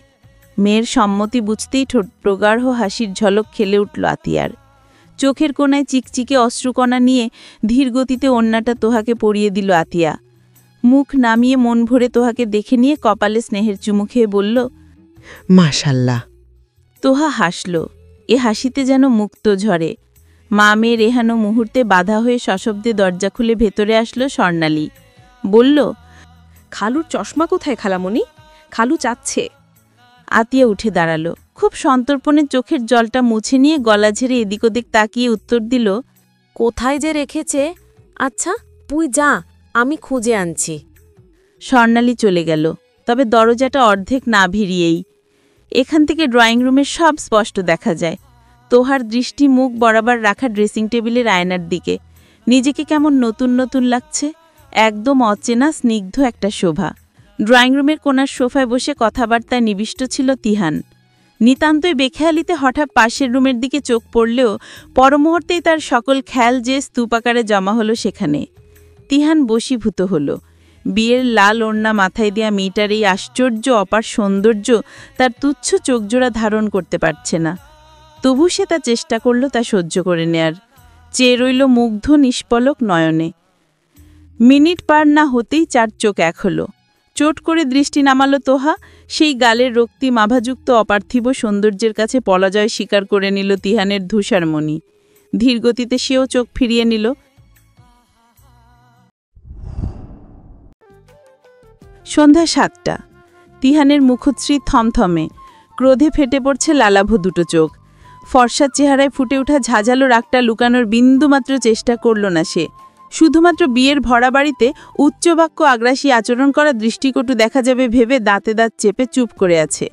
S1: মেয়ের সম্মতি বুঝতেই ঠোঁট প্রগাঢ় হাসির ঝলক খেলে উঠল আতিয়ার। চোখের কোণায় চিকচিকে অশ্রুকণা নিয়ে ধীর গতিতে ওড়নাটা তোহাকে পরিয়ে দিল আতিয়া। মুখ নামিয়ে মন ভরে তোহাকে দেখে নিয়ে কপালে স্নেহের চুমু খেয়ে বলল,
S7: মাশাল্লাহ।
S1: তোহা হাসল। এ হাসিতে যেন মুক্ত ঝরে। মা মেয়ের এহানো মুহূর্তে বাধা হয়ে সশব্দে দরজা খুলে ভেতরে আসলো স্বর্ণালী। বলল,
S4: খালুর চশমা কোথায় খালামণি? খালু চাচ্ছে।
S1: আতিয়া উঠে দাঁড়ালো। খুব সন্তর্পণে চোখের জলটা মুছে নিয়ে গলা ঝেড়ে এদিক ওদিক তাকিয়ে উত্তর দিল,
S4: কোথায় যে রেখেছে? আচ্ছা তুই যা, আমি খুঁজে আনছি।
S1: স্বর্ণালী চলে গেল, তবে দরজাটা অর্ধেক না ভিড়িয়েই। এখান থেকে ড্রয়িং রুমের সব স্পষ্ট দেখা যায়। তোহার দৃষ্টি মুখ বরাবর রাখা ড্রেসিং টেবিলের আয়নার দিকে। নিজেকে কেমন নতুন নতুন লাগছে। একদম অচেনা স্নিগ্ধ একটা শোভা। ড্রয়িং রুমের কোণার সোফায় বসে কথাবার্তায় নিবিষ্ট ছিল তিহান। নিতান্তই বেখেয়ালিতে হঠাৎ পাশের রুমের দিকে চোখ পড়লেও পরমুহূর্তেই তার সকল খেয়াল যে স্তূপাকারে জমা হলো সেখানে। তিহান বশীভূত হল। বিয়ের লাল ওড়না মাথায় দেয়া মেয়েটার এই আশ্চর্য অপার সৌন্দর্য তার তুচ্ছ চোখজোড়া ধারণ করতে পারছে না। তবু সে তা চেষ্টা করল তা সহ্য করে নেয়ার। চেয়ে রইল মুগ্ধ নিষ্পলক নয়নে। মিনিট পার না হতেই 4 চোখ এক হলো। চোট করে দৃষ্টি নামালো তোহা। সেই গালের রক্তিম আভাযুক্ত অপার্থিব সৌন্দর্যের কাছে পরাজয় স্বীকার করে নিল তিহানের ধূসারমণি। ধীরগতিতে সেও চোখ ফিরিয়ে নিল। সন্ধ্যা 7টা। তিহানের মুখশ্রী থমথমে। ক্রোধে ফেটে পড়ছে লালাভ দুটো চোখ। ফর্সা চেহারায় ফুটে ওঠা ঝাঁঝালো রাগটা লুকানোর বিন্দুমাত্র চেষ্টা করল না সে। শুধুমাত্র বিয়ের ভরা বাড়িতে উচ্চবাক্য আগ্রাসী আচরণ করা দৃষ্টিকটু দেখা যাবে ভেবে দাঁতে দাঁত চেপে চুপ করে আছে।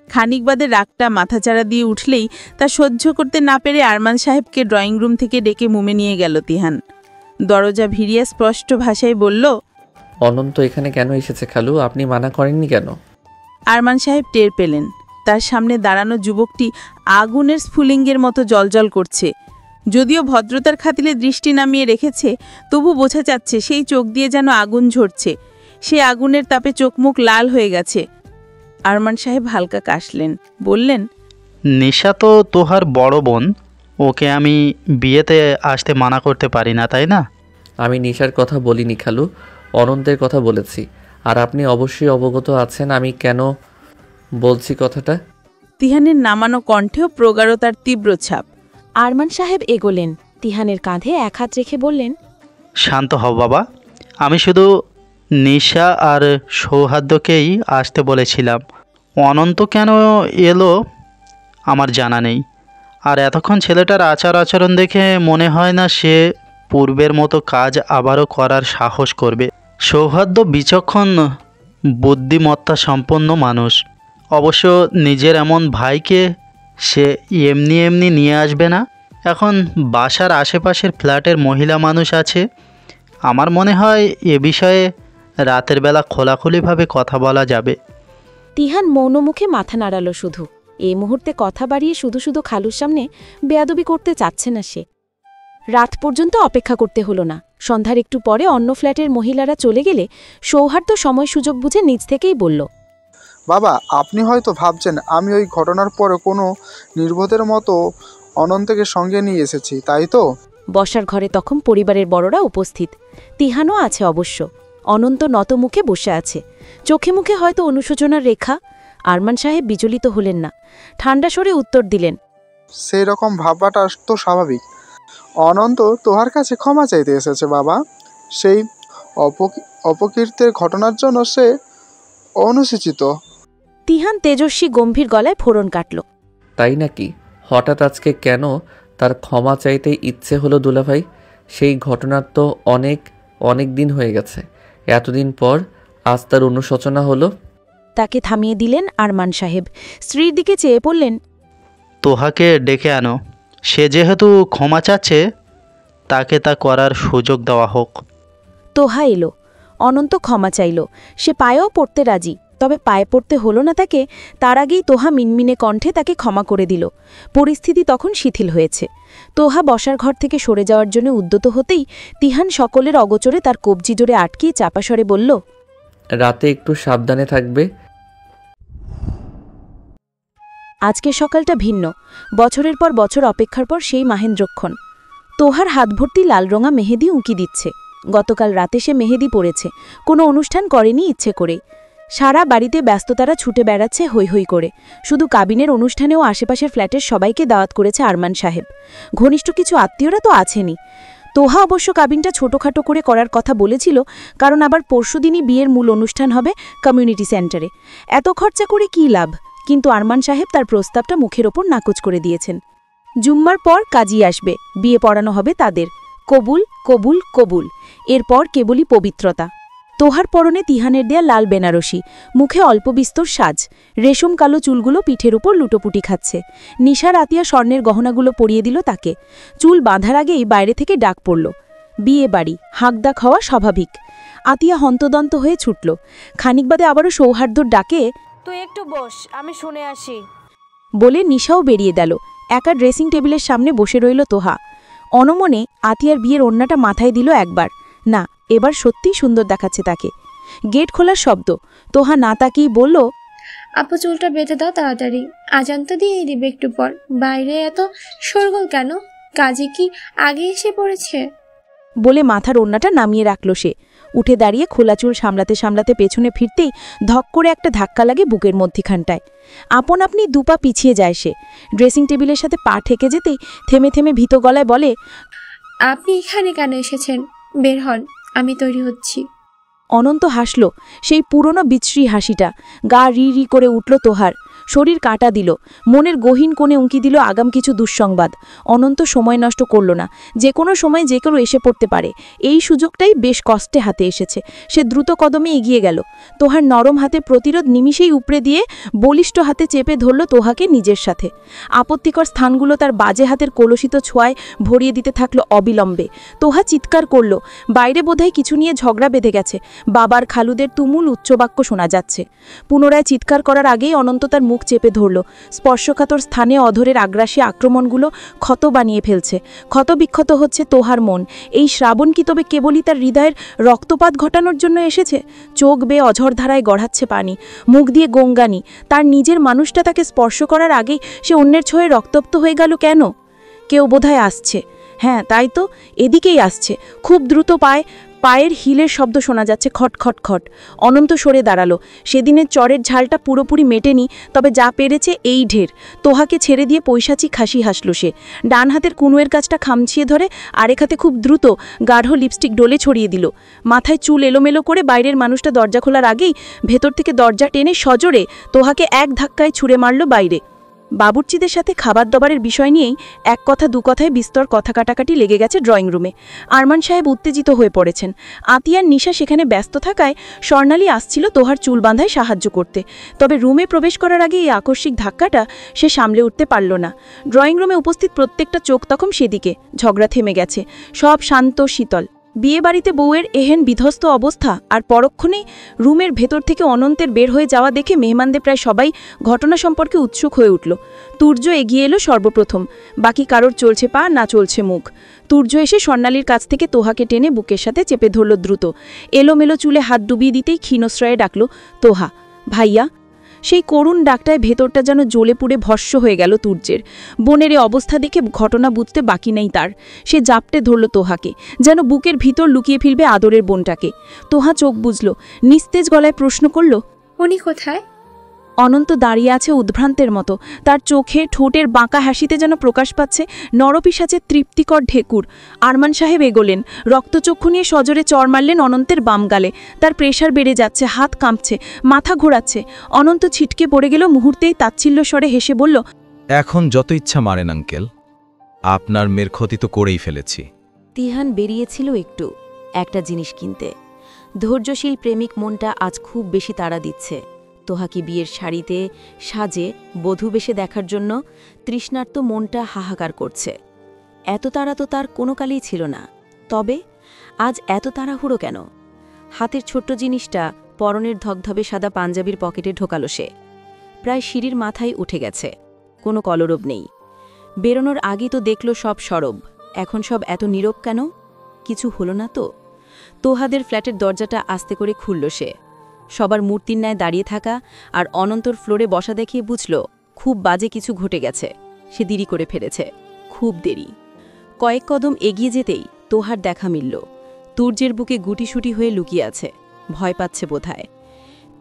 S1: খানিক বাদে রাগটা মাথাচাড়া দিয়ে উঠলেই তা সহ্য করতে না পেরে আরমান সাহেবকে ড্রয়িং রুম থেকে ডেকে মুমে নিয়ে গেল তিহান। দরজা ভিড়িয়ে স্পষ্ট ভাষায় বলল,
S3: অনন্ত এখানে কেন এসেছে খালু? আপনি মানা করেননি কেন?
S1: আরমান সাহেব টের পেলেন তার সামনে দাঁড়ানো যুবকটি আগুনের স্ফুলিঙ্গের মতো জ্বলজ্বল করছে। যদিও ভদ্রতার খাতিরে দৃষ্টি নামিয়ে রেখেছে, তবু বোঝা যাচ্ছে সেই চোখ দিয়ে যেন আগুন ঝরছে। সে আগুনের তাপে চোখ মুখ লাল হয়ে গেছে। আরমান সাহেব হালকা কাশলেন, বললেন,
S9: নিশা তো তোহার বড় বোন, ওকে আমি বিয়েতে আসতে মানা করতে পারি না, তাই না?
S3: আমি নিশার কথা বলিনি খালু, অনন্তের কথা বলেছি। আর আপনি অবশ্যই অবগত আছেন আমি কেন বলছি কথাটা।
S1: তিহানের নামানো কণ্ঠেও প্রগাঢ়তার তীব্র ছাপ।
S4: আরমান সাহেব এগোলেন, তিহানের কাঁধে এক হাত রেখে বললেন,
S9: শান্ত হও বাবা, আমি শুধু নিশা আর সৌহার্দ্যকেই আসতে বলেছিলাম। অনন্ত কেন এলো আমার জানা নেই। আর এতক্ষণ ছেলেটার আচার আচরণ দেখে মনে হয় না সে পূর্বের মতো কাজ আবারও করার সাহস করবে। সৌহার্দ্য বিচক্ষণ বুদ্ধিমত্তা সম্পন্ন মানুষ। অবশ্য নিজের এমন ভাইকে সে এমনি এমনি নিয়ে আসবে না। এখন বাসার আশেপাশের ফ্ল্যাটের মহিলা মানুষ আছে, আমার মনে হয় এ বিষয়ে রাতের বেলা খোলাখুলিভাবে কথা বলা যাবে।
S4: তিহান মৌন মুখে মাথা নাড়ালো শুধু। এই মুহূর্তে কথা বাড়িয়ে শুধু শুধু খালুর সামনে বেয়াদবি করতে চাচ্ছে না সে। রাত পর্যন্ত অপেক্ষা করতে হলো না। সন্ধ্যার একটু পরে অন্য ফ্ল্যাটের মহিলারা চলে গেলে সৌহার্দ্য সময় সুযোগ বুঝে নিজ থেকেই বলল,
S10: বাবা, আপনি হয়তো ভাবছেন আমি ওই ঘটনার পরে কোনো নির্বোধের মতো অনন্তকে সঙ্গে নিয়ে এসেছি, তাই তো?
S4: বসার ঘরে তখন পরিবারের বড়রা উপস্থিত। তিহানও আছে অবশ্য। অনন্ত নত মুখে বসে আছে, চোখে মুখে হয়তো অনুশোচনার রেখা। আরমান সাহেব বিচলিত হলেন না, ঠান্ডা স্বরে উত্তর দিলেন,
S10: সেই রকম ভাববাটা তো স্বাভাবিক। অনন্ত তোহার কাছে ক্ষমা চাইতে এসেছে বাবা। সেই অপকীর্তির ঘটনার জন্য সে অনুসূচিত।
S4: তিহান তেজস্বী গম্ভীর গলায় ফোড়ন কাটল।
S3: তাই নাকি? হঠাৎ আজকে কেন তার ক্ষমা চাইতে ইচ্ছে হলো দুলাভাই? সেই ঘটনার তো অনেক দিন হয়ে গেছে। এতদিন পর আজ তার অনুশোচনা হলো।
S4: তাকে থামিয়ে দিলেন আরমান সাহেব। স্ত্রীর দিকে চেয়ে পড়লেন,
S9: তোহাকে ডেকে আনো। সে যেহেতু ক্ষমা চাচ্ছে, তাকে তা করার সুযোগ দেওয়া হোক।
S4: তোহা এলো। অনন্ত ক্ষমা চাইল। সে পায়েও পড়তে রাজি, তবে পায়ে পড়তে হলো না তাকে। তার আগেই তোহা মিনমিনে কণ্ঠে তাকে ক্ষমা করে দিল। পরিস্থিতি তখন শিথিল হয়েছে। তোহা বসার ঘর থেকে সরে যাওয়ার জন্য উদ্যত হতেই তিহান সকলের অগোচরে তার কবজি জোরে আটকিয়ে চাপাস্বরে বলল,
S3: রাতে একটু সাবধানে থাকবে।
S4: আজকের সকালটা ভিন্ন। বছরের পর বছর অপেক্ষার পর সেই মাহেন্দ্রক্ষণ। তোহার হাত ভর্তি লালরঙা মেহেদি উঁকি দিচ্ছে। গতকাল রাতে সে মেহেদি পড়েছে, কোনো অনুষ্ঠান করেনি ইচ্ছে করে। সারা বাড়িতে ব্যস্ততারা ছুটে বেড়াচ্ছে হৈ হৈ করে। শুধু কাবিনের অনুষ্ঠানেও আশেপাশের ফ্ল্যাটের সবাইকে দাওয়াত করেছে আরমান সাহেব। ঘনিষ্ঠ কিছু আত্মীয়রা তো আছেনই। তোহা অবশ্য কাবিনটা ছোটোখাটো করে করার কথা বলেছিল, কারণ আবার পরশুদিনই বিয়ের মূল অনুষ্ঠান হবে কমিউনিটি সেন্টারে। এত খরচা করে কী লাভ? কিন্তু আরমান সাহেব তার প্রস্তাবটা মুখের ওপর নাকচ করে দিয়েছেন। জুম্মার পর কাজী আসবে, বিয়ে পড়ানো হবে তাদের। কবুল কবুল কবুল। এরপর কেবলই পবিত্রতা। তোহার পরনে তিহানের দেয়া লাল বেনারসি, মুখে অল্প বিস্তর সাজ, রেশম কালো চুলগুলো পিঠের উপর লুটোপুটি খাচ্ছে। নিশার আতিয়া স্বর্ণের গহনাগুলো পরিয়ে দিল তাকে। চুল বাঁধার আগেই বাইরে থেকে ডাক পড়ল। বিয়ে বাড়ি, হাঁকডাক হওয়া স্বাভাবিক। আতিয়া হন্তদন্ত হয়ে ছুটল। খানিক বাদে আবারও সৌহার্দ্যর ডাকে,
S1: তুই একটু বস, আমি শুনে আসি
S4: বলে নিশাও বেরিয়ে গেল। একা ড্রেসিং টেবিলের সামনে বসে রইল তোহা। অনমনে আতিয়ার বিয়ের ওড়নাটা মাথায় দিল একবার। না, এবার সত্যিই সুন্দর দেখাচ্ছে তাকে। গেট খোলার শব্দ। তোহা না তাকিয়ে বলল,
S2: আপু চুলটা বেঁধে দাও তাড়াতাড়ি, আজান তো দিয়েই দিবে একটু পর। বাইরে এত শোরগোল কেন? কাজে কি আগে এসে পড়েছে?
S4: বলে মাথার ওড়নাটা নামিয়ে রাখল সে। উঠে দাঁড়িয়ে খোলা চুল সামলাতে সামলাতে পেছনে ফিরতেই ধক করে একটা ধাক্কা লাগে বুকের মধ্যিখানটায়। আপন আপনি দুপা পিছিয়ে যায় সে। ড্রেসিং টেবিলের সাথে পা ঠেকে যেতেই থেমে থেমে ভীত গলায় বলে,
S2: আপনি এখানে কেন এসেছেন? বের হন, আমি তৈরি হচ্ছি।
S4: অনন্ত হাসল, সেই পুরনো বিচ্ছিরি হাসিটা। গা রি রি করে উঠল তোহার। শরীর কাটা দিল। মনের গহীন কোণে উঁকি দিল আগাম কিছু দুঃসংবাদ। অনন্ত সময় নষ্ট করল না। যে কোনো সময় যে কেউ এসে পড়তে পারে, এই সুযোগটাই বেশ কষ্টে হাতে এসেছে। সে দ্রুত কদমে এগিয়ে গেল। তোহার নরম হাতে প্রতিরোধ নিমিষেই উপড়ে দিয়ে বলিষ্ঠ হাতে চেপে ধরল তোহাকে নিজের সাথে। আপত্তিকর স্থানগুলো তার বাজে হাতের কলুষিত ছোঁয়ায় ভরিয়ে দিতে থাকল অবিলম্বে। তোহা চিৎকার করল। বাইরে বোধহয় কিছু নিয়ে ঝগড়া বেঁধে গেছে। বাবার খালুদের তুমুল উচ্চবাক্য শোনা যাচ্ছে। পুনরায় চিৎকার করার আগেই অনন্ত তার মুখ চেপে ধরল। স্পর্শকাতর স্থানে অধরের আগ্রাসী আক্রমণগুলো ক্ষত বানিয়ে ফেলছে। ক্ষত বিক্ষত হচ্ছে তোহার মন। এই শ্রাবণ কি তবে কেবলই তার হৃদয়ের রক্তপাত ঘটানোর জন্য এসেছে? চোখ বেয়ে অঝর ধারায় গড়াচ্ছে পানি, মুখ দিয়ে গঙ্গানি। তার নিজের মানুষটা তাকে স্পর্শ করার আগেই সে অন্যের ছোঁয়ে রক্তাক্ত হয়ে গেল কেন? কেউ বোধহয় আসছে। হ্যাঁ, তাই তো, এদিকেই আসছে। খুব দ্রুত পায়,
S1: পায়ের হিলের শব্দ শোনা যাচ্ছে খট খট খট। অনন্ত সরে দাঁড়ালো। সেদিনের চরের ঝালটা পুরোপুরি মেটেনি, তবে যা পেরেছে এই ঢের। তোহাকে ছেড়ে দিয়ে পৈশাচি খাসি হাসল সে। ডান হাতের কুনুয়ের কাজটা খামছিয়ে ধরে আরেক হাতে খুব দ্রুত গাঢ় লিপস্টিক ডোলে ছড়িয়ে দিল। মাথায় চুল এলোমেলো করে বাইরের মানুষটা দরজা খোলার আগেই ভেতর থেকে দরজা টেনে সজোরে তোহাকে এক ধাক্কায় ছুঁড়ে মারল বাইরে। বাবুর্চিদের সাথে খাবার দাবারের বিষয় নিয়েই এক কথা দু কথায় বিস্তর কথা কাটাকাটি লেগে গেছে ড্রয়িং রুমে। আরমান সাহেব উত্তেজিত হয়ে পড়েছেন। আতিয়ার নিশা সেখানে ব্যস্ত থাকায় স্বর্ণালী আসছিল তোহার চুল বাঁধায় সাহায্য করতে। তবে রুমে প্রবেশ করার আগে এই আকস্মিক ধাক্কাটা সে সামলে উঠতে পারল না। ড্রয়িং রুমে উপস্থিত প্রত্যেকটা চোখ তখন সেদিকে। ঝগড়া থেমে গেছে, সব শান্ত শীতল। বিয়েবাড়িতে বউয়ের এহেন বিধ্বস্ত অবস্থা, আর পরক্ষণেই রুমের ভেতর থেকে অনন্তের বের হয়ে যাওয়া দেখে মেহমানদের প্রায় সবাই ঘটনা সম্পর্কে উৎসুক হয়ে উঠল। তুর্য এগিয়ে এলো সর্বপ্রথম, বাকি কারোর চলছে পা না চলছে মুখ। তুর্য এসে স্বর্ণালীর কাছ থেকে তোহাকে টেনে বুকের সাথে চেপে ধরল দ্রুত। এলোমেলো চুলে হাত ডুবিয়ে দিতেই ক্ষীণশ্রয়ে ডাকল, তোহা, ভাইয়া। সেই করুণ ডাকটায় ভেতরটা যেন জ্বলে পুড়ে ভস্য হয়ে গেল তুর্যের। বোনের অবস্থা দেখে ঘটনা বুঝতে বাকি নেই তার। সে জাপটে ধরল তোহাকে, যেন বুকের ভিতর লুকিয়ে ফেলবে আদরের বোনটাকে। তোহা চোখ বুঝল, নিস্তেজ গলায় প্রশ্ন করল,
S2: উনি কোথায়?
S1: অনন্ত দাঁড়িয়ে আছে উদ্ভ্রান্তের মতো। তার চোখে ঠোঁটের বাঁকা হাসিতে যেন প্রকাশ পাচ্ছে নরপিশাচের তৃপ্তিকর ঢেকুর। আরমান সাহেব এগোলেন, রক্তচক্ষু নিয়ে সজোরে চড় মারলেন অনন্তের বাম গালে। তার প্রেশার বেড়ে যাচ্ছে, হাত কাঁপছে, মাথা ঘোরাচ্ছে। অনন্ত ছিটকে পড়ে গেল। মুহূর্তেই তাচ্ছিল্য স্বরে হেসে বলল,
S11: এখন যত ইচ্ছা মারেন আঙ্কেল, আপনার মেয়ের ক্ষতি তো করেই ফেলেছি।
S12: তিহান বেরিয়েছিল একটু একটা জিনিস কিনতে। ধৈর্যশীল প্রেমিক মনটা আজ খুব বেশি তাড়া দিচ্ছে। তোহাকে বিয়ের শাড়িতে সাজে বধূ বেশে দেখার জন্য তৃষ্ণার্ত মনটা হাহাকার করছে। এত তাড়া তো তার কোনো কালেই ছিল না, তবে আজ এত তাড়াহুড়ো কেন? হাতের ছোট্ট জিনিসটা পরনের ধবধবে সাদা পাঞ্জাবির পকেটে ঢোকালো সে। প্রায় সিঁড়ির মাথায় উঠে গেছে, কোনো কলরব নেই। বেরোনোর আগেই তো দেখল সব সরব, এখন সব এত নীরব কেন? কিছু হলো না তো? তোহাদের ফ্ল্যাটের দরজাটা আস্তে করে খুলল সে। সবার মূর্তির ন্যায় দাঁড়িয়ে থাকা আর অনন্তর ফ্লোরে বসা দেখিয়ে বুঝল খুব বাজে কিছু ঘটে গেছে। সে দেরি করে ফেলেছে, খুব দেরি। কয়েক কদম এগিয়ে যেতেই তোহার দেখা মিলল। তুর্যের বুকে গুটিসুটি হয়ে লুকিয়ে আছে, ভয় পাচ্ছে বোধহয়।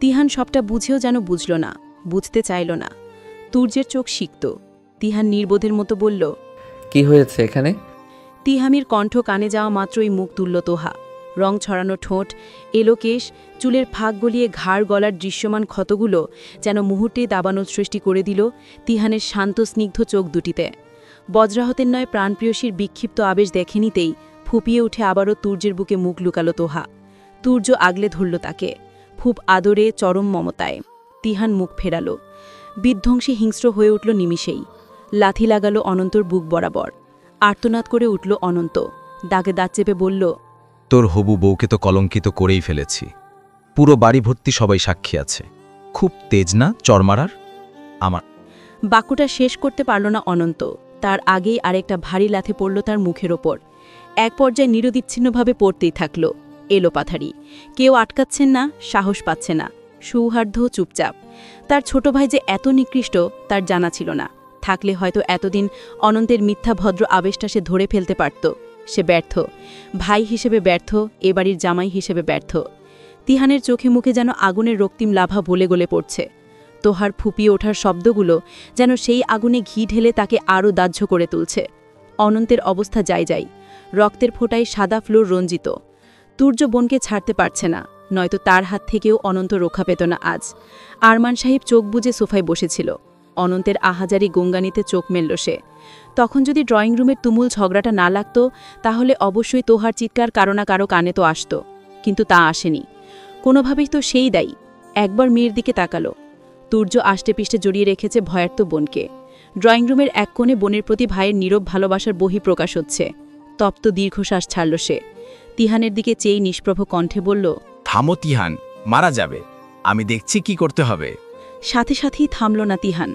S12: তিহান সবটা বুঝেও যেন বুঝল না, বুঝতে চাইল না। তুর্যের চোখ সিক্ত। তিহান নির্বোধের মতো বলল,
S3: কি হয়েছে এখানে?
S1: তিহামির কণ্ঠ কানে যাওয়া মাত্রই মুখ তুলল তোহা। রং ছড়ানো ঠোঁট, এলো কেশ, চুলের ফাঁক গলিয়ে ঘাড় গলার দৃশ্যমান ক্ষতগুলো যেন মুহূর্তেই দাবানল সৃষ্টি করে দিল তিহানের শান্ত স্নিগ্ধ চোখ দুটিতে। বজ্রাহতের নয় প্রাণপ্রিয়সীর বিক্ষিপ্ত আবেশ দেখে নিতেই ফুপিয়ে উঠে আবারও তুর্যের বুকে মুখ লুকালো তোহা। তুর্য আগলে ধরল তাকে, খুব আদরে, চরম মমতায়। তিহান মুখ ফেরাল। বিধ্বংসী হিংস্র হয়ে উঠল নিমিষেই। লাথি লাগালো অনন্তর বুক বরাবর। আর্তনাদ করে উঠল অনন্ত, দাগে দাঁত চেপে বলল,
S11: তোর হবু বউকে তো কলঙ্কিত করেই ফেলেছি। পুরো বাড়ি ভর্তি সবাই সাক্ষী আছে। খুব তেজ না চরমারার? আমার
S1: বাক্যটা শেষ করতে পারল না অনন্ত। তার আগেই আরেকটা ভারী লাথি পড়ল তার মুখের ওপর। এক পর্যায়ে নিরবিচ্ছিন্নভাবে পড়তেই থাকল। এলো পাথারি। কেউ আটকাচ্ছেন না, সাহস পাচ্ছে না। সৌহার্দ্য চুপচাপ। তার ছোট ভাই যে এত নিকৃষ্ট তার জানা ছিল না। থাকলে হয়তো এতদিন অনন্তের মিথ্যা ভদ্র আবেশটা সে ধরে ফেলতে পারত। সে ব্যর্থ, ভাই হিসেবে ব্যর্থ, এ বাড়ির জামাই হিসেবে ব্যর্থ। তিহানের চোখে মুখে যেন আগুনের রক্তিম লাভা বলে গলে পড়ছে। তোহার ফুপিয়ে ওঠার শব্দগুলো যেন সেই আগুনে ঘি ঢেলে তাকে আরও দাহ্য করে তুলছে। অনন্তের অবস্থা যাই যাই, রক্তের ফোঁটায় সাদা ফ্লোর রঞ্জিত। তুর্য বোনকে ছাড়তে পারছে না, নয়তো তার হাত থেকেও অনন্ত রক্ষা পেত না আজ। আরমান সাহেব চোখ বুজে সোফায় বসেছিল। অনন্তের আহাজারি গঙ্গানিতে চোখ মেলল সে। তখন যদি ড্রয়িং রুমের তুমুল ঝগড়াটা না লাগত, তাহলে অবশ্যই তোহার চিৎকার কারো না কারো কানে তো আসত, কিন্তু তা আসেনি। কোনোভাবেই তো সেই দায়ী। একবার মেয়ের দিকে তাকালো। তুর্য আষ্টেপৃষ্টে জড়িয়ে রেখেছে ভয়ার্ত বোনকে। ড্রয়িং রুমের এক কোণে বোনের প্রতি ভাইয়ের নীরব ভালোবাসার বহিঃপ্রকাশ হচ্ছে। তপ্ত দীর্ঘশ্বাস ছাড়ল সে। তিহানের দিকে চেয়ে নিষ্প্রভ কণ্ঠে বলল,
S13: থামো তিহান, মারা যাবে, আমি দেখছি কি করতে হবে।
S1: সাথে সাথেই থামল না তিহান।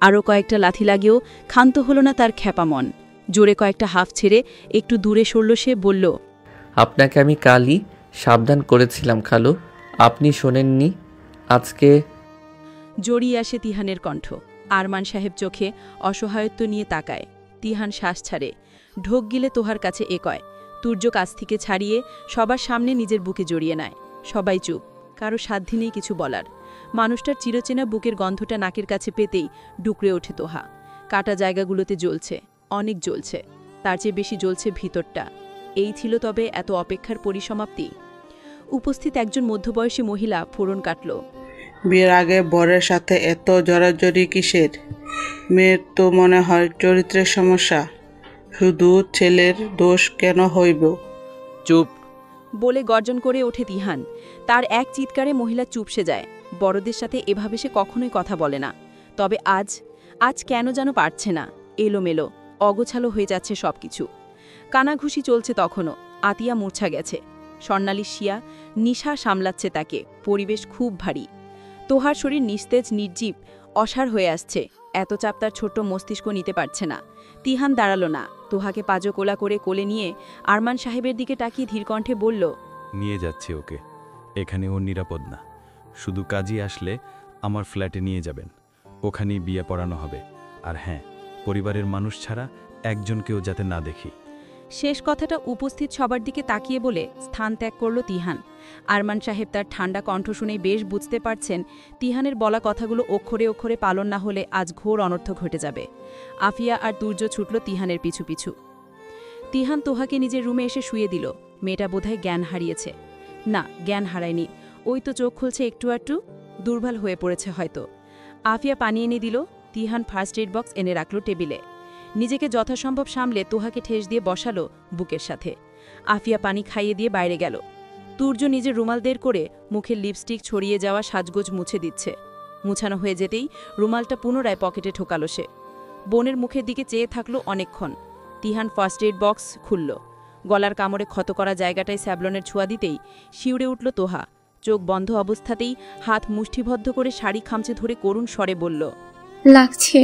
S1: আরও কয়েকটা লাথি লাগেও ক্ষান্ত হল না তার খ্যাপা মন। জোরে কয়েকটা হাফ ছেড়ে একটু দূরে সরল সে, বলল,
S3: আপনাকে আমি কালই সাবধান করেছিলাম খালু, আপনি শোনেননি। আজকে
S1: জড়িয়ে আসে তিহানের কণ্ঠ। আরমান সাহেব চোখে অসহায়ত্ব নিয়ে তাকায়। তিহান শ্বাস ছাড়ে, ঢোক গিলে তোহার কাছে একয়। তুর্য কাছ থেকে ছাড়িয়ে সবার সামনে নিজের বুকে জড়িয়ে নেয়। সবাই চুপ, কারো সাধ্য নেই কিছু বলার। মানুষটার চিরচেনা বুকের গন্ধটা নাকের কাছে পেতেই ডুকরে ওঠে তোহা। কাটা জায়গাগুলোতে জ্বলছে, অনেক জ্বলছে, তার চেয়ে বেশি জ্বলছে ভিতরটা। এই ছিল তবে এত অপেক্ষার পরিসমাপ্তি। উপস্থিত একজন মধ্যবয়সী মহিলা ফোড়ন কাটল।
S14: বিয়ের আগে বরের সাথে এত জড়াজড়ি কিসের? মেয়ের তো মনে হয় চরিত্রের সমস্যা, শুধু ছেলের দোষ কেন হইব?
S3: চুপ
S1: বলে গর্জন করে ওঠে তিহান। তার এক চিৎকারে মহিলা চুপসে যায়। বড়দের সাথে এভাবে সে কখনোই কথা বলে না। তবে আজ কেন যেন পারছে না। এলোমেলো, অগোছালো হয়ে যাচ্ছে সবকিছু। কানাঘুষি চলছে তখনও। আতিয়া মূর্ছা গেছে। স্বর্ণালী শিয়া নিশা সামলাচ্ছে তাকে। পরিবেশ খুব ভারী। তোহার শরীর নিস্তেজ, নির্জীব, অসাড় হয়ে আসছে। এত চাপ তার ছোট্ট মস্তিষ্ক নিতে পারছে না। তিহান দাঁড়ালো না। তোহাকে পাজো কোলা করে কোলে নিয়ে আরমান সাহেবের দিকে তাকিয়ে ধীরকণ্ঠে বলল,
S15: নিয়ে যাচ্ছি ওকে। এখানে ওর নিরাপদ না। শুধু কাজই আসলে আমার ফ্ল্যাটে নিয়ে যাবেন। ওখানেই বিয়ে পড়ানো হবে। আর হ্যাঁ, পরিবারের মানুষ ছাড়া একজনকেও যাতে না দেখি।
S1: শেষ কথাটা উপস্থিত সবার দিকে তাকিয়ে বলে স্থান ত্যাগ করল তিহান। আরমান সাহেব তার ঠান্ডা কণ্ঠ শুনেই বেশ বুঝতে পারছেন তিহানের বলা কথাগুলো অক্ষরে অক্ষরে পালন না হলে আজ ঘোর অনর্থ ঘটে যাবে। আফিয়া আর তুর্য ছুটল তিহানের পিছু পিছু। তিহান তোহাকে নিজের রুমে এসে শুয়ে দিল। মেয়েটা বোধহয় জ্ঞান হারিয়েছে। না, জ্ঞান হারায়নি। ওই তো চোখ খুলছে একটু একটু, দুর্বল হয়ে পড়েছে হয়তো। আফিয়া পানি এনে দিল। তিহান ফার্স্ট এড বক্স এনে রাখল টেবিলে। নিজেকে যথাসম্ভব সামলে তোহাকে ঠেস দিয়ে বসালো বুকের সাথে। আফিয়া পানি খাইয়ে দিয়ে বাইরে গেল। তুর্য নিজের রুমাল দের করে মুখের লিপস্টিক ছড়িয়ে যাওয়া সাজগোজ মুছে দিচ্ছে। মুছানো হয়ে যেতেই রুমালটা পুনরায় পকেটে ঠোকালো সে। বোনের মুখের দিকে চেয়ে থাকলো অনেকক্ষণ। তিহান ফার্স্ট এড বক্স খুলল। গলার কামড়ে ক্ষত করা জায়গাটায় স্যাবলনের ছোঁয়া দিতেই শিউরে উঠল তোহা। চোখ বন্ধ অবস্থাতেই হাত মুষ্টিবদ্ধ করে শাড়ি খামচে ধরে করুণ স্বরে বলল,
S2: লাগছে।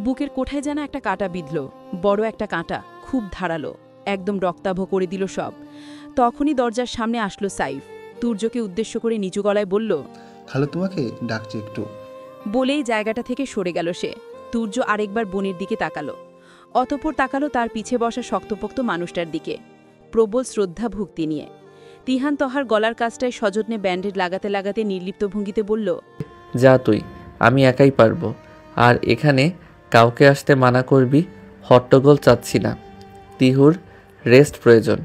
S1: বুকের কোঠায় যেন একটা কাঁটা বিঁধল। বড় একটা কাঁটা, খুব ধারালো, একদম রক্তাভ করে দিল সব। তখনই দরজার সামনে আসলো সাইফ। তুর্যকে উদ্দেশ্য করে নিচু গলায় বলল,
S8: খালু তোমাকে ডাকছে একটু।
S1: বলেই জায়গাটা থেকে সরে গেল সে। তুর্য আরেকবার বোনের দিকে তাকালো। অতঃপর তাকালো তার পিছে বসা শক্তপোক্ত মানুষটার দিকে, প্রবল শ্রদ্ধা ভক্তি নিয়ে। তিহান তহার গলার কাজটায় সযত্নে ব্যান্ডেড লাগাতে লাগাতে নির্লিপ্ত ভঙ্গিতে বলল,
S3: যা তুই, আমি একাই পারবো। আর এখানে কাউকে আসতে মানা করবি। হট্টগোল চাচ্ছি না। তিহুর রেস্ট প্রয়োজন।